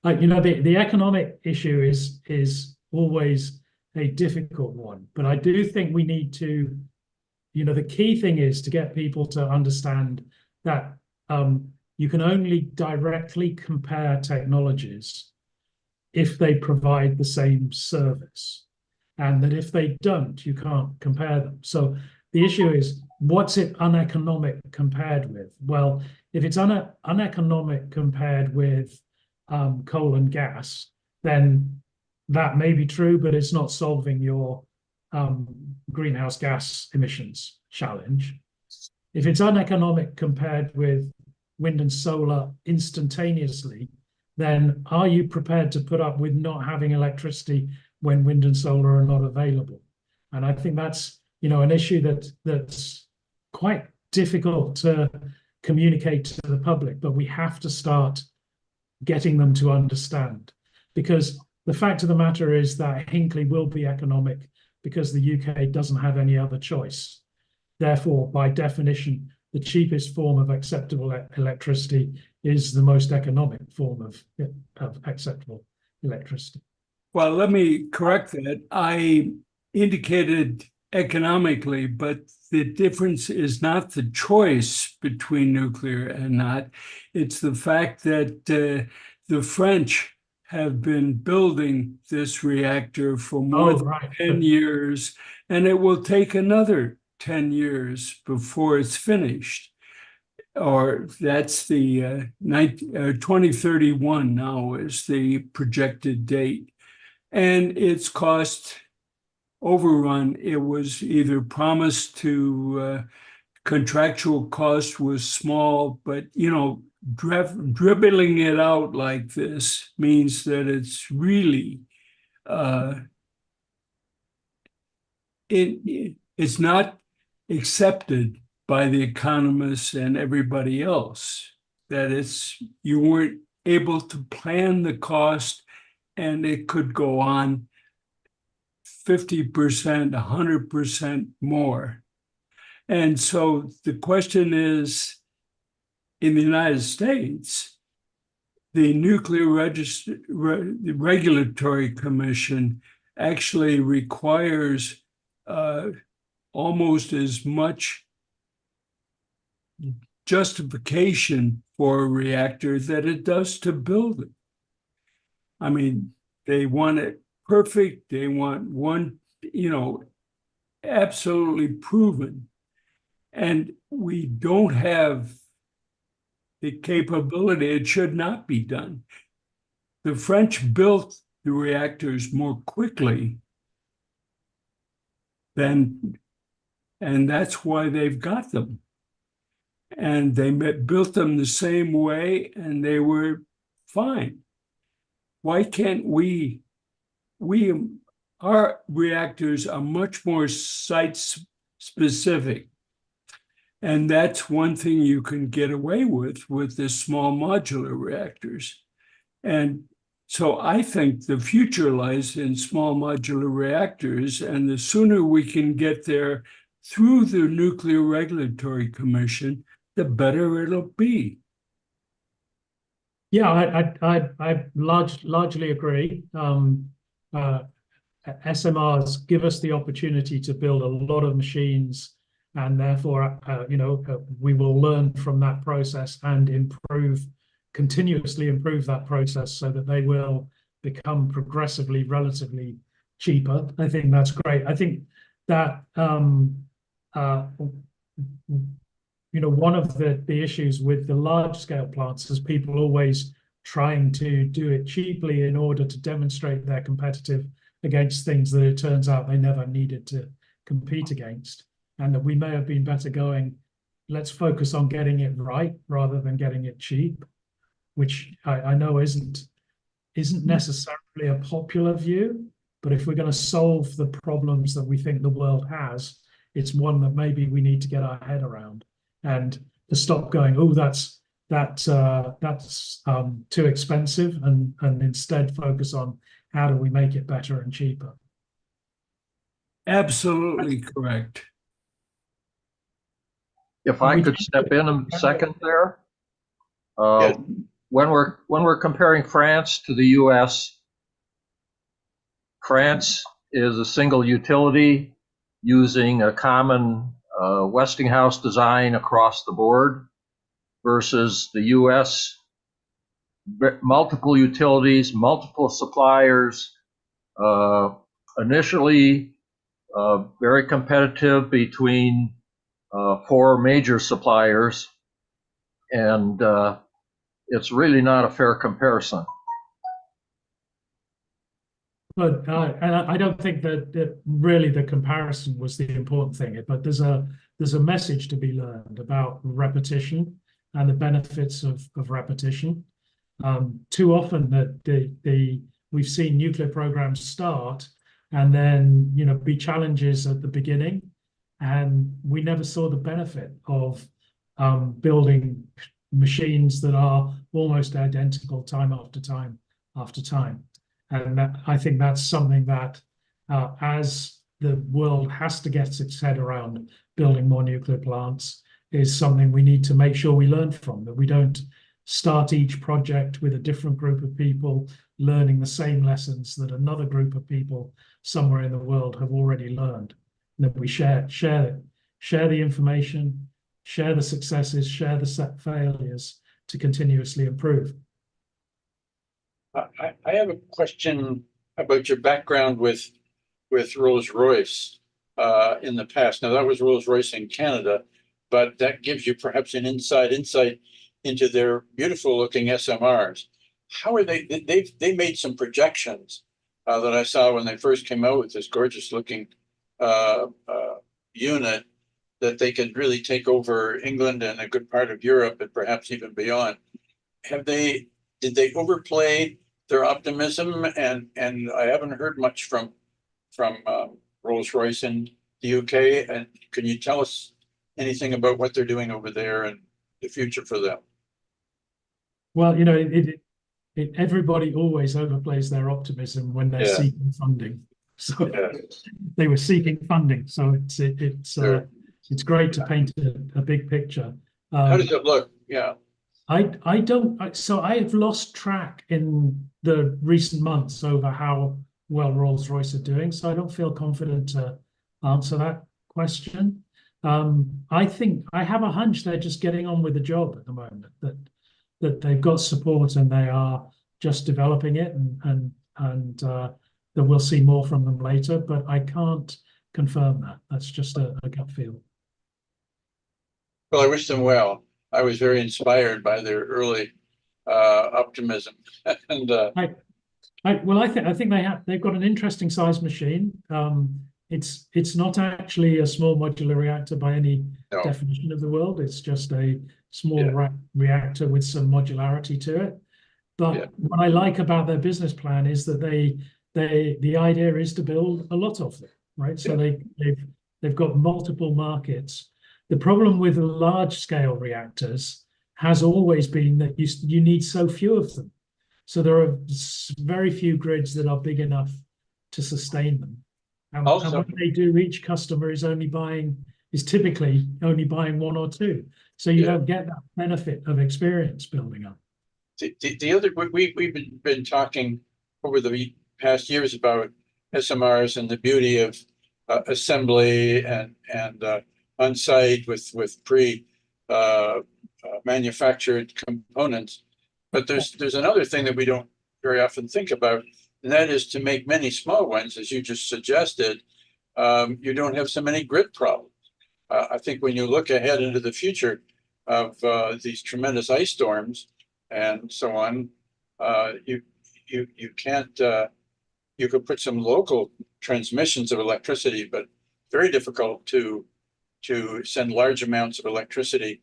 The economic issue is always a difficult one, but I do think we need to, the key thing is to get people to understand that you can only directly compare technologies if they provide the same service. And that if they don't, you can't compare them. So the issue is, what's it uneconomic compared with? Well, if it's uneconomic compared with coal and gas, then that may be true, but it's not solving your greenhouse gas emissions challenge. If it's uneconomic compared with wind and solar instantaneously, then are you prepared to put up with not having electricity when wind and solar are not available? And I think that's an issue that's quite difficult to communicate to the public, but we have to start getting them to understand. Because the fact of the matter is that Hinkley will be economic because the UK doesn't have any other choice. Therefore, by definition, the cheapest form of acceptable electricity is the most economic form of acceptable electricity. Well, let me correct that. I indicated economically, but the difference is not the choice between nuclear and not. It's the fact that the French have been building this reactor for more than 10 years, and it will take another 10 years before it's finished. Or that's the 2031 now is the projected date. And its cost overrun, it was either promised to contractual cost was small, but dribbling it out like this means that it's really it's not accepted by the economists and everybody else, that you weren't able to plan the cost, and it could go on 50%, 100% more. And so the question is, in the United States, the Nuclear Regulatory Commission actually requires almost as much justification for a reactor that it does to build it. I mean, they want it perfect. They want one, absolutely proven. And we don't have the capability. It should not be done. The French built the reactors more quickly and that's why they've got them. And they built them the same way, and they were fine. Why can't our reactors are much more site specific. And that's one thing you can get away with the small modular reactors. And so I think the future lies in small modular reactors, and the sooner we can get there through the Nuclear Regulatory Commission, the better it'll be. Yeah, I largely agree. SMRs give us the opportunity to build a lot of machines, and therefore, we will learn from that process and continuously improve that process so that they will become progressively relatively cheaper. I think that's great. I think that one of the issues with the large scale plants is people always trying to do it cheaply in order to demonstrate they're competitive against things that it turns out they never needed to compete against, and that we may have been better going, let's focus on getting it right rather than getting it cheap, which I know isn't necessarily a popular view, but if we're going to solve the problems that we think the world has, it's one that maybe we need to get our head around, and to stop going, oh, that's too expensive, and instead focus on how do we make it better and cheaper. Absolutely correct. If I could step in a second there. When we're comparing France to the US, France is a single utility using a common Westinghouse design across the board, versus the US, multiple utilities, multiple suppliers, initially very competitive between 4 major suppliers, and it's really not a fair comparison. But and I don't think that really the comparison was the important thing. But there's a message to be learned about repetition and the benefits of repetition. Too often that we've seen nuclear programs start and then be challenges at the beginning, and we never saw the benefit of building machines that are almost identical time after time after time. And I think that's something that as the world has to get its head around building more nuclear plants, is something we need to make sure we learn from, that we don't start each project with a different group of people learning the same lessons that another group of people somewhere in the world have already learned. And that we share the information, share the successes, share the failures to continuously improve. I have a question about your background with Rolls-Royce in the past. Now, that was Rolls-Royce in Canada, but that gives you perhaps an insight into their beautiful looking SMRs. How are they made some projections that I saw when they first came out with this gorgeous looking unit, that they could really take over England and a good part of Europe and perhaps even beyond. Did they overplay their optimism? And I haven't heard much from Rolls-Royce in the UK. And can you tell us anything about what they're doing over there and the future for them? Well, everybody always overplays their optimism when they're seeking funding. So they were seeking funding. So it's great to paint a big picture. How does it look? Yeah. So I have lost track in the recent months over how well Rolls-Royce are doing. So I don't feel confident to answer that question. I think I have a hunch they're just getting on with the job at the moment, that they've got support and they are just developing it, and that we'll see more from them later, but I can't confirm that. That's just a gut feel. Well, I wish them well. I was very inspired by their early optimism, and I think they've got an interesting size machine. It's not actually a small modular reactor by any definition of the world. It's just a small reactor with some modularity to it. But what I like about their business plan is that the idea is to build a lot of them, right? So they've got multiple markets. The problem with large scale reactors has always been that you need so few of them. So there are very few grids that are big enough to sustain them. And when they do, each customer is typically only buying one or two. So you don't get that benefit of experience building up. The other, we've been talking over the past years about SMRs and the beauty of assembly and on-site with manufactured components. But there's another thing that we don't very often think about, and that is to make many small ones, as you just suggested. You don't have so many grid problems. I think when you look ahead into the future of these tremendous ice storms and so on, you can't. You could put some local transmissions of electricity, but very difficult to send large amounts of electricity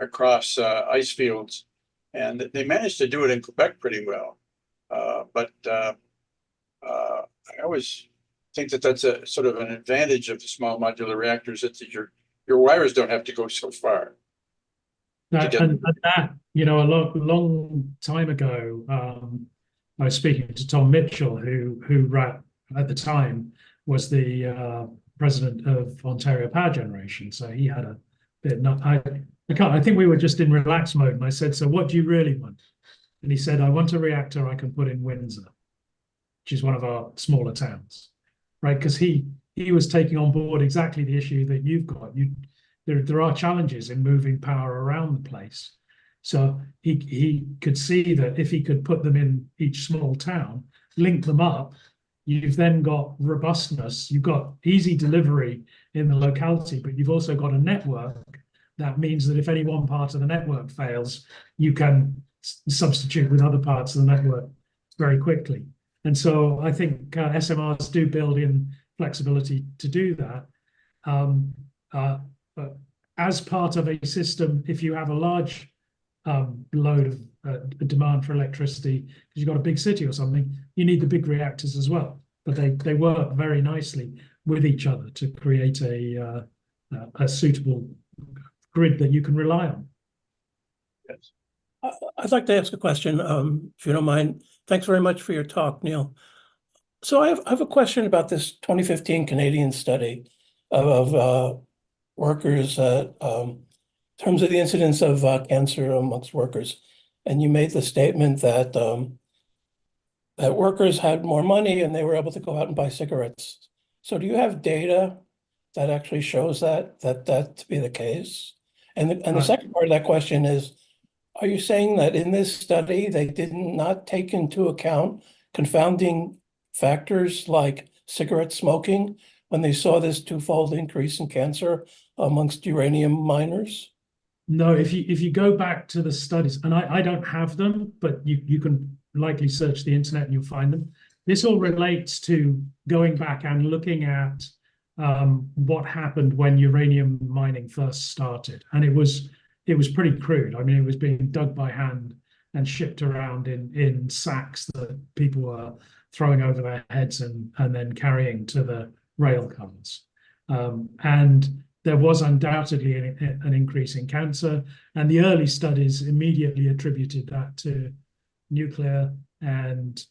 across ice fields. And they managed to do it in Quebec pretty well. But I always think that that's a sort of an advantage of the small modular reactors, that your wires don't have to go so far. And that, you know, a long time ago, I was speaking to Tom Mitchell, who at the time was the president of Ontario Power Generation. So he had a bit. I think we were just in relaxed mode, and I said, "So what do you really want?" And he said, "I want a reactor I can put in Windsor, which is one of our smaller towns, right?" Because he was taking on board exactly the issue that you've got. There are challenges in moving power around the place. So he could see that if he could put them in each small town, link them up, you've then got robustness, you've got easy delivery in the locality, but you've also got a network. That means that if any one part of the network fails, you can substitute with other parts of the network very quickly. And so I think SMRs do build in flexibility to do that. But as part of a system, if you have a large load of demand for electricity, because you've got a big city or something, you need the big reactors as well. But they work very nicely with each other to create a suitable grid that you can rely on. Yes. I'd like to ask a question, if you don't mind. Thanks very much for your talk, Neil. So I have a question about this 2015 Canadian study of workers in terms of the incidence of cancer amongst workers. And you made the statement that that workers had more money and they were able to go out and buy cigarettes. So do you have data that actually shows that to be the case? And the second part of that question is, are you saying that in this study, they did not take into account confounding factors like cigarette smoking when they saw this twofold increase in cancer amongst uranium miners? No, if you go back to the studies, and I don't have them, but you can likely search the internet and you'll find them. This all relates to going back and looking at what happened when uranium mining first started. And it was pretty crude. I mean, it was being dug by hand and shipped around in sacks that people were throwing over their heads and then carrying to the rail cars. And there was undoubtedly an increase in cancer, and the early studies immediately attributed that to nuclear, and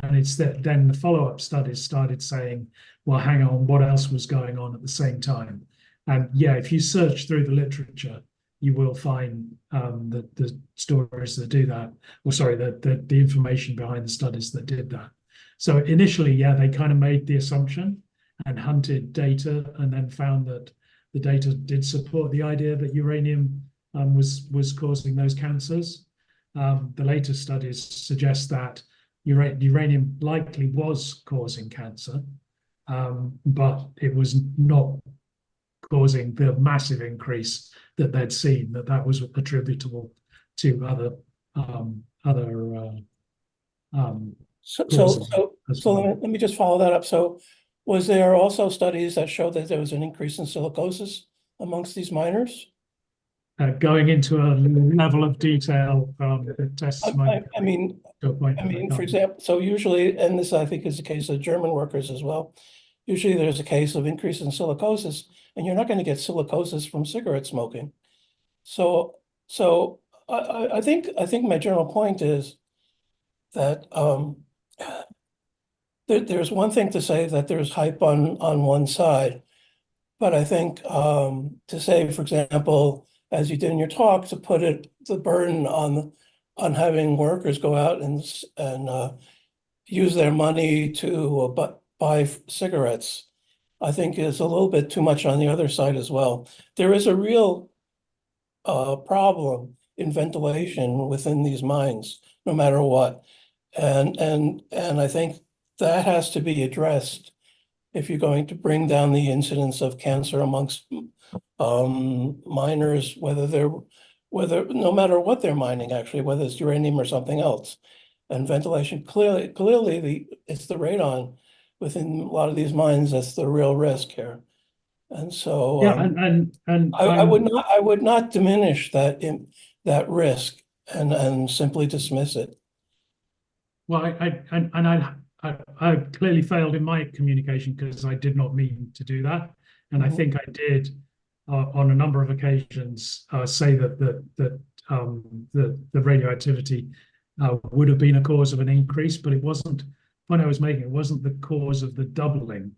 it's that then the follow-up studies started saying, well, hang on, what else was going on at the same time? And yeah, if you search through the literature, you will find the stories that do that, or sorry, the information behind the studies that did that. So initially, yeah, they kind of made the assumption and hunted data, and then found that the data did support the idea that uranium was causing those cancers. The later studies suggest that uranium likely was causing cancer, but it was not causing the massive increase that they'd seen, that was attributable to other So let me just follow that up. So was there also studies that showed that there was an increase in silicosis amongst these miners? Going into a level of detail, tests I mean, for example, so usually, and this I think is the case of German workers as well, usually there's a case of increase in silicosis, and you're not going to get silicosis from cigarette smoking. So I think my general point is that there's one thing to say that there's hype on one side, but I think to say, for example, as you did in your talk, to put the burden on having workers go out and use their money to buy cigarettes, I think is a little bit too much on the other side as well. There is a real problem in ventilation within these mines, no matter what. And I think that has to be addressed if you're going to bring down the incidence of cancer amongst miners, no matter what they're mining, actually, whether it's uranium or something else. And ventilation, clearly it's the radon within a lot of these mines that's the real risk here. And so Yeah, I would not diminish that risk and simply dismiss it. Well, I clearly failed in my communication because I did not mean to do that, and I think I did on a number of occasions say that the radioactivity would have been a cause of an increase, but it wasn't. When I was making it wasn't the cause of the doubling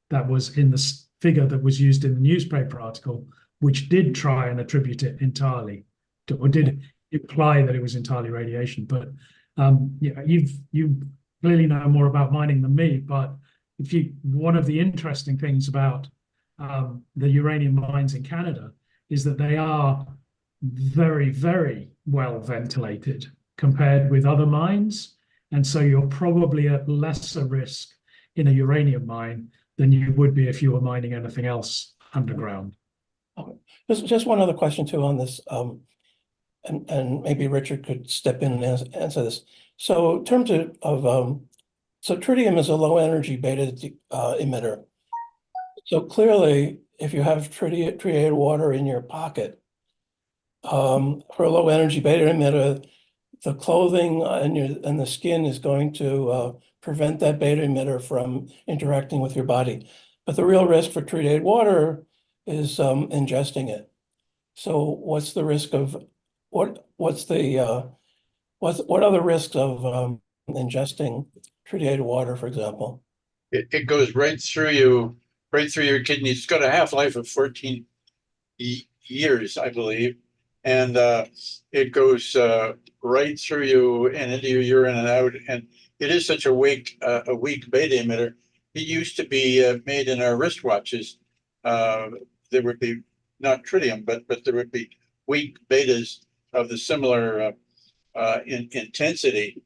that was in the figure that was used in the newspaper article, which did try and attribute it entirely to, or did imply that it was entirely radiation. But yeah, you clearly know more about mining than me. But one of the interesting things about the uranium mines in Canada is that they are very, very well ventilated compared with other mines. And so you're probably at lesser risk in a uranium mine than you would be if you were mining anything else underground. Okay. Just one other question too on this, and maybe Richard could step in and answer this. So in terms of so tritium is a low energy beta emitter. So clearly, if you have tritiated water in your pocket, for a low energy beta emitter, the clothing and the skin is going to prevent that beta emitter from interacting with your body. But the real risk for tritiated water is ingesting it. So what's the risk of what other risks of ingesting tritiated water, for example? It goes right through you, right through your kidneys. It's got a half-life of 14 years, I believe. And it goes right through you and into your urine and out. And it is such a weak beta emitter. It used to be made in our wristwatches. There would be not tritium, but there would be weak betas of the similar intensity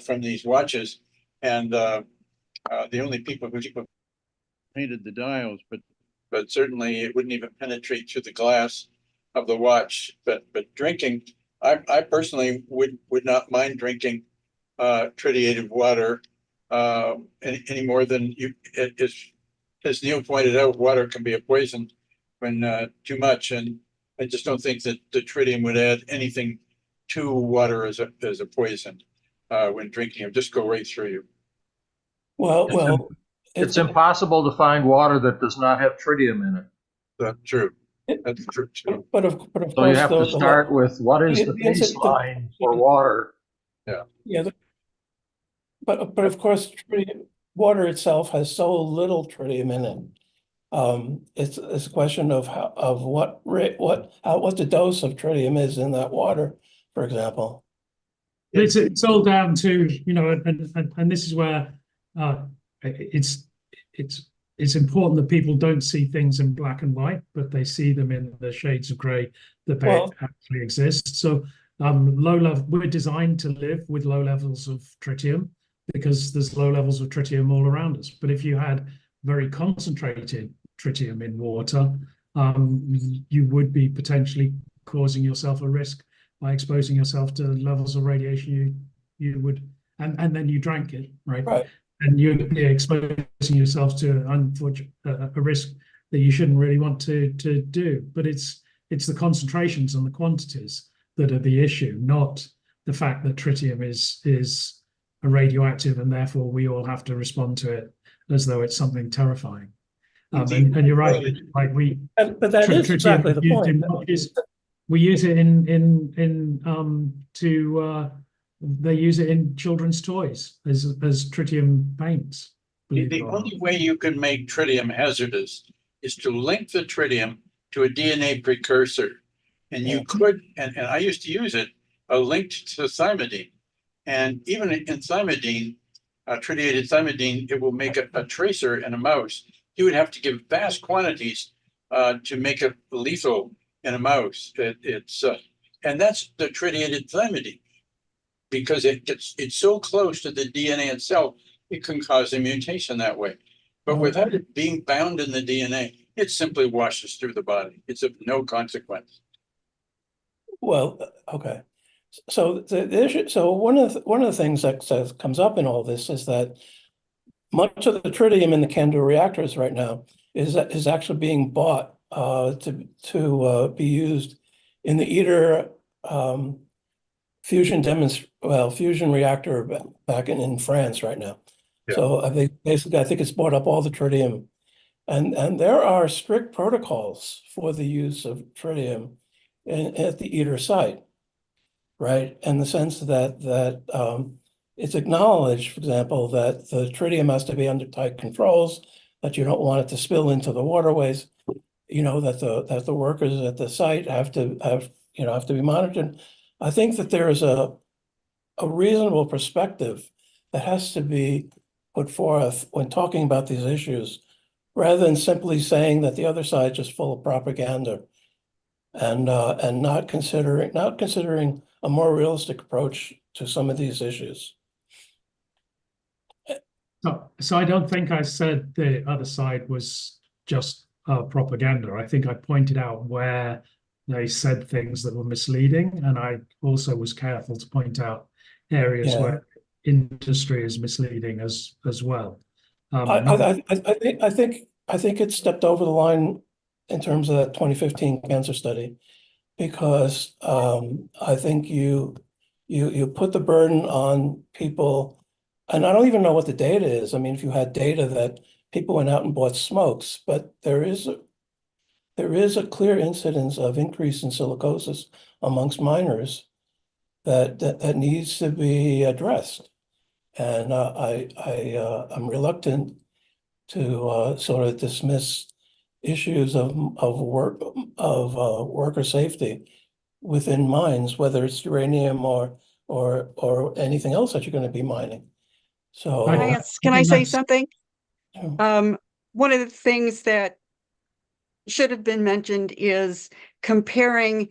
from these watches. And the only people who painted the dials, but certainly it wouldn't even penetrate through the glass of the watch. But drinking, I personally would not mind drinking tritiated water any more than you. As Neil pointed out, water can be a poison when too much, and I just don't think that the tritium would add anything to water as a poison when drinking. It would just go right through you. Well, It's impossible to find water that does not have tritium in it. That's true. That's true too. But of course, So you have to start with what is the baseline for water? Yeah, but of course, water itself has so little tritium in it. It's a question of what the dose of tritium is in that water, for example. It's all down to, and this is where it's important that people don't see things in black and white, but they see them in the shades of gray that they actually exist. So low level, we're designed to live with low levels of tritium because there's low levels of tritium all around us. But if you had very concentrated tritium in water, you would be potentially causing yourself a risk by exposing yourself to levels of radiation you would, and then you drank it, right? And you'd be exposing yourself to a risk that you shouldn't really want to do. But it's the concentrations and the quantities that are the issue, not the fact that tritium is radioactive and therefore we all have to respond to it as though it's something terrifying. And you're right, like But that is exactly the used point. in watches. We use it they use it in children's toys as tritium paints. The only way you can make tritium hazardous is to link the tritium to a DNA precursor. And you could, and I used to use it, linked to thymidine. And even in thymidine, tritiated thymidine, it will make a tracer in a mouse. You would have to give vast quantities to make it lethal in a mouse. And that's the tritiated thymidine, because it's so close to the DNA itself, it can cause a mutation that way. But without it being bound in the DNA, it simply washes through the body. It's of no consequence. Well, okay. So the issue, so one of the things that comes up in all this is that much of the tritium in the CANDU reactors right now is actually being bought to be used in the ITER fusion reactor back in France right now. Yeah. So I think it's bought up all the tritium, and there are strict protocols for the use of tritium at the ITER site, right? In the sense that it's acknowledged, for example, that the tritium has to be under tight controls, that you don't want it to spill into the waterways, that the workers at the site have to be monitored. I think that there is a reasonable perspective that has to be put forth when talking about these issues, rather than simply saying that the other side is just full of propaganda, and not considering a more realistic approach to some of these issues. So I don't think I said the other side was just propaganda. I think I pointed out where they said things that were misleading, and I also was careful to point out areas where industry is misleading as well. I think it stepped over the line in terms of that 2015 cancer study, because I think you put the burden on people, and I don't even know what the data is. I mean, if you had data that people went out and bought smokes, but there is a clear incidence of increase in silicosis amongst miners that needs to be addressed. And I'm reluctant to sort of dismiss issues of worker safety within mines, whether it's uranium or anything else that you're going to be mining. So Can I say that's- something? One of the things that should have been mentioned is comparing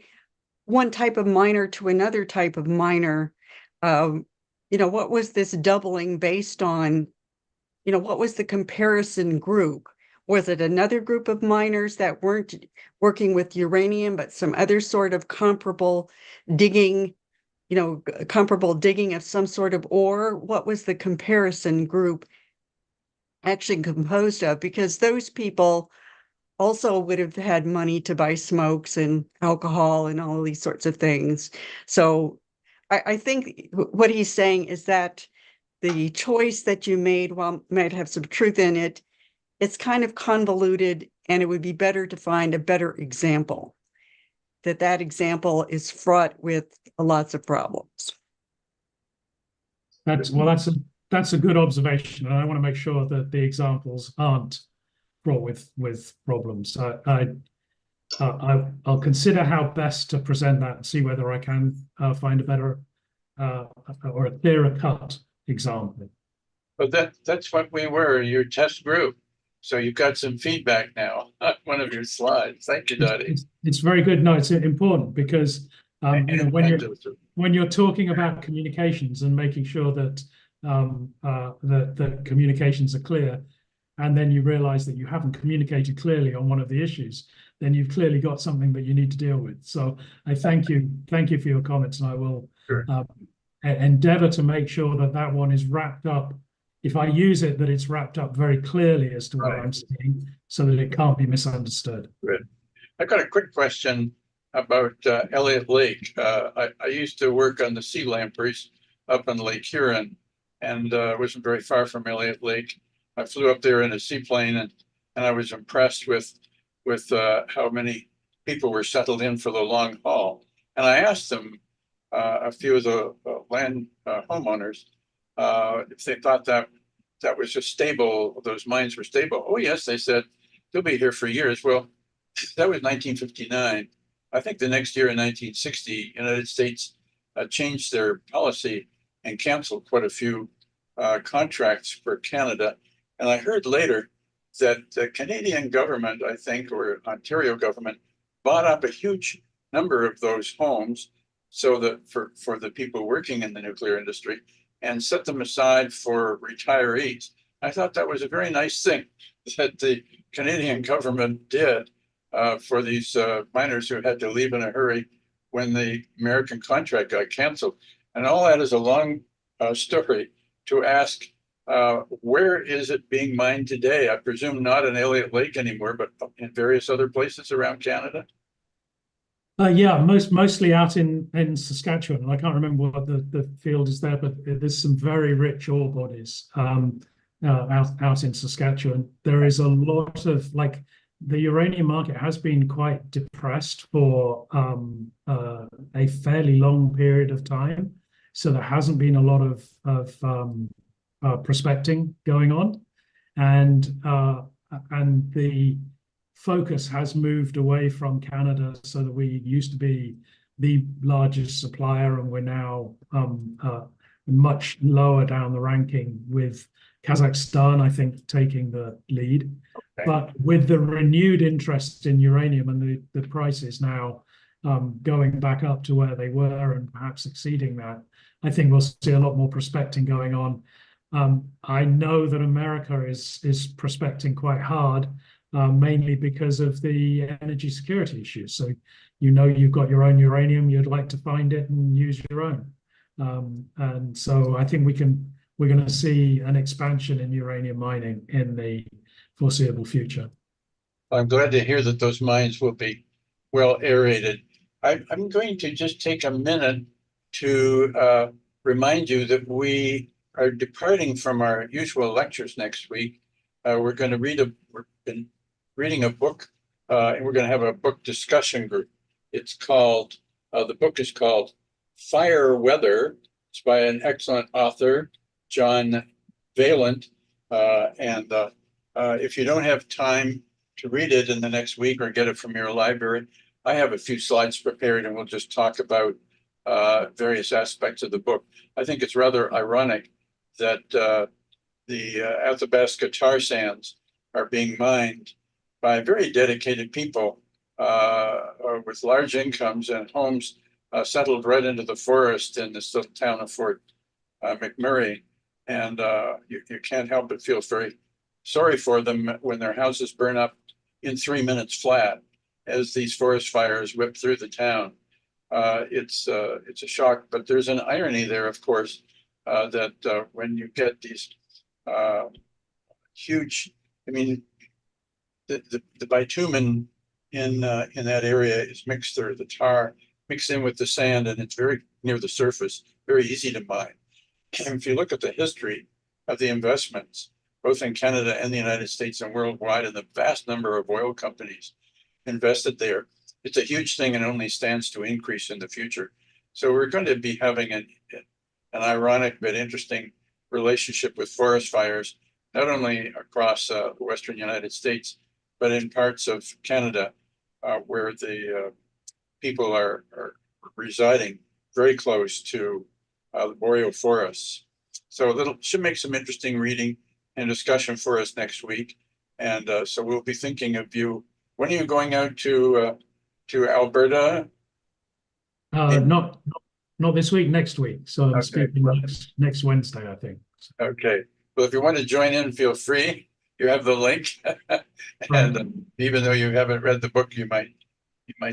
one type of miner to another type of miner. What was this doubling based on? What was the comparison group? Was it another group of miners that weren't working with uranium, but some other sort of comparable digging of some sort of ore? What was the comparison group actually composed of? Because those people also would have had money to buy smokes and alcohol and all of these sorts of things. So I think what he's saying is that the choice that you made, while might have some truth in it, it's kind of convoluted, and it would be better to find a better example. That example is fraught with lots of problems. That's a good observation, and I want to make sure that the examples aren't fraught with problems. I'll consider how best to present that and see whether I can find a better or a clearer cut example. But that's what we were, your test group. So you've got some feedback now on one of your slides. Thank you, Dottie. It's very good. No, it's important because when you're talking about communications and making sure that the communications are clear, and then you realize that you haven't communicated clearly on one of the issues, then you've clearly got something that you need to deal with. So I thank you for your comments, and I will endeavor to make sure that one is wrapped up. If I use it, that it's wrapped up very clearly as to what I'm saying, so that it can't be misunderstood. Good. I've got a quick question about Elliott Lake. I used to work on the sea lampers up on Lake Huron, and wasn't very far from Elliott Lake. I flew up there in a seaplane, and and I was impressed with how many people were settled in for the long haul. And I asked them, a few of the land homeowners, if they thought that was just stable, those mines were stable. Oh yes, they said, they'll be here for years. Well, that was 1959. I think the next year in 1960, United States changed their policy and canceled quite a few contracts for Canada. And I heard later that the Canadian government, I think, or Ontario government, bought up a huge number of those homes so that for the people working in the nuclear industry and set them aside for retirees. I thought that was a very nice thing that the Canadian government did for these miners who had to leave in a hurry when the American contract got canceled. And all that is a long story to ask, where is it being mined today? I presume not in Elliott Lake anymore, but in various other places around Canada. Yeah, mostly out in Saskatchewan. I can't remember what the field is there, but there's some very rich ore bodies out in Saskatchewan. There is a lot of, like, the uranium market has been quite depressed for a fairly long period of time. So there hasn't been a lot of prospecting going on, and the focus has moved away from Canada, so that we used to be the largest supplier, and we're now much lower down the ranking, with Kazakhstan, I think, taking the lead. Okay. But with the renewed interest in uranium and the prices now going back up to where they were and perhaps exceeding that, I think we'll see a lot more prospecting going on. I know that America is prospecting quite hard, mainly because of the energy security issues. So, you've got your own uranium, you'd like to find it and use your own. And so I think we're going to see an expansion in uranium mining in the foreseeable future. I'm glad to hear that those mines will be well aerated. I'm going to just take a minute to remind you that we are departing from our usual lectures next week. We're going to we've been reading a book, and we're going to have a book discussion group. It's called, the book is called Fire Weather. It's by an excellent author, John Vaillant. And if you don't have time to read it in the next week or get it from your library, I have a few slides prepared, and we'll just talk about various aspects of the book. I think it's rather ironic that the Athabasca tar sands are being mined by very dedicated people with large incomes and homes settled right into the forest in this little town of Fort McMurray. And you can't help but feel very sorry for them when their houses burn up in 3 minutes flat as these forest fires whip through the town. It's a shock, but there's an irony there, of course, that when you get these huge, I mean, the bitumen in that area is mixed, or the tar mixed in with the sand, and it's very near the surface, very easy to mine. And if you look at the history of the investments, both in Canada and the United States and worldwide, and the vast number of oil companies invested there, it's a huge thing and only stands to increase in the future. So we're going to be having an ironic but interesting relationship with forest fires, not only across the Western United States, but in parts of Canada where the people are residing very close to the boreal forests. So that should make some interesting reading and discussion for us next week. And so we'll be thinking of you. When are you going out to Alberta? Not this week, next week. So I'm Okay. speaking next Wednesday, I think. Okay. Well, if you want to join in, feel free. You have the link. And even though you haven't read the book, you might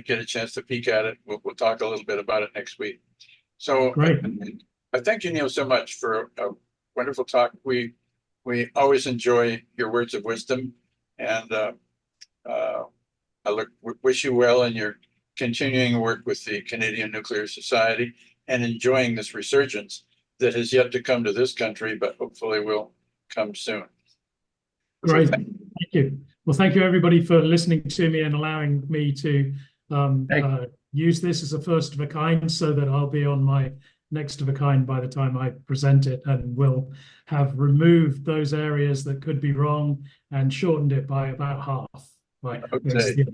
get a chance to peek at it. We'll talk a little bit about it next week. So Great. I thank you, Neil, so much for a wonderful talk. We always enjoy your words of wisdom, and I wish you well in your continuing work with the Canadian Nuclear Society and enjoying this resurgence that has yet to come to this country, but hopefully will come soon. Great. So Thank you. Well, thank you everybody for listening to me and allowing me to use this as a first of a kind, so that I'll be on my next of a kind by the time I present it, and will have removed those areas that could be wrong and shortened it by about half. Right. Okay.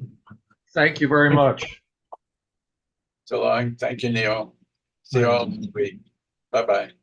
Thank you very much. So long. Thank you, Neil. See you all next week. Bye-bye.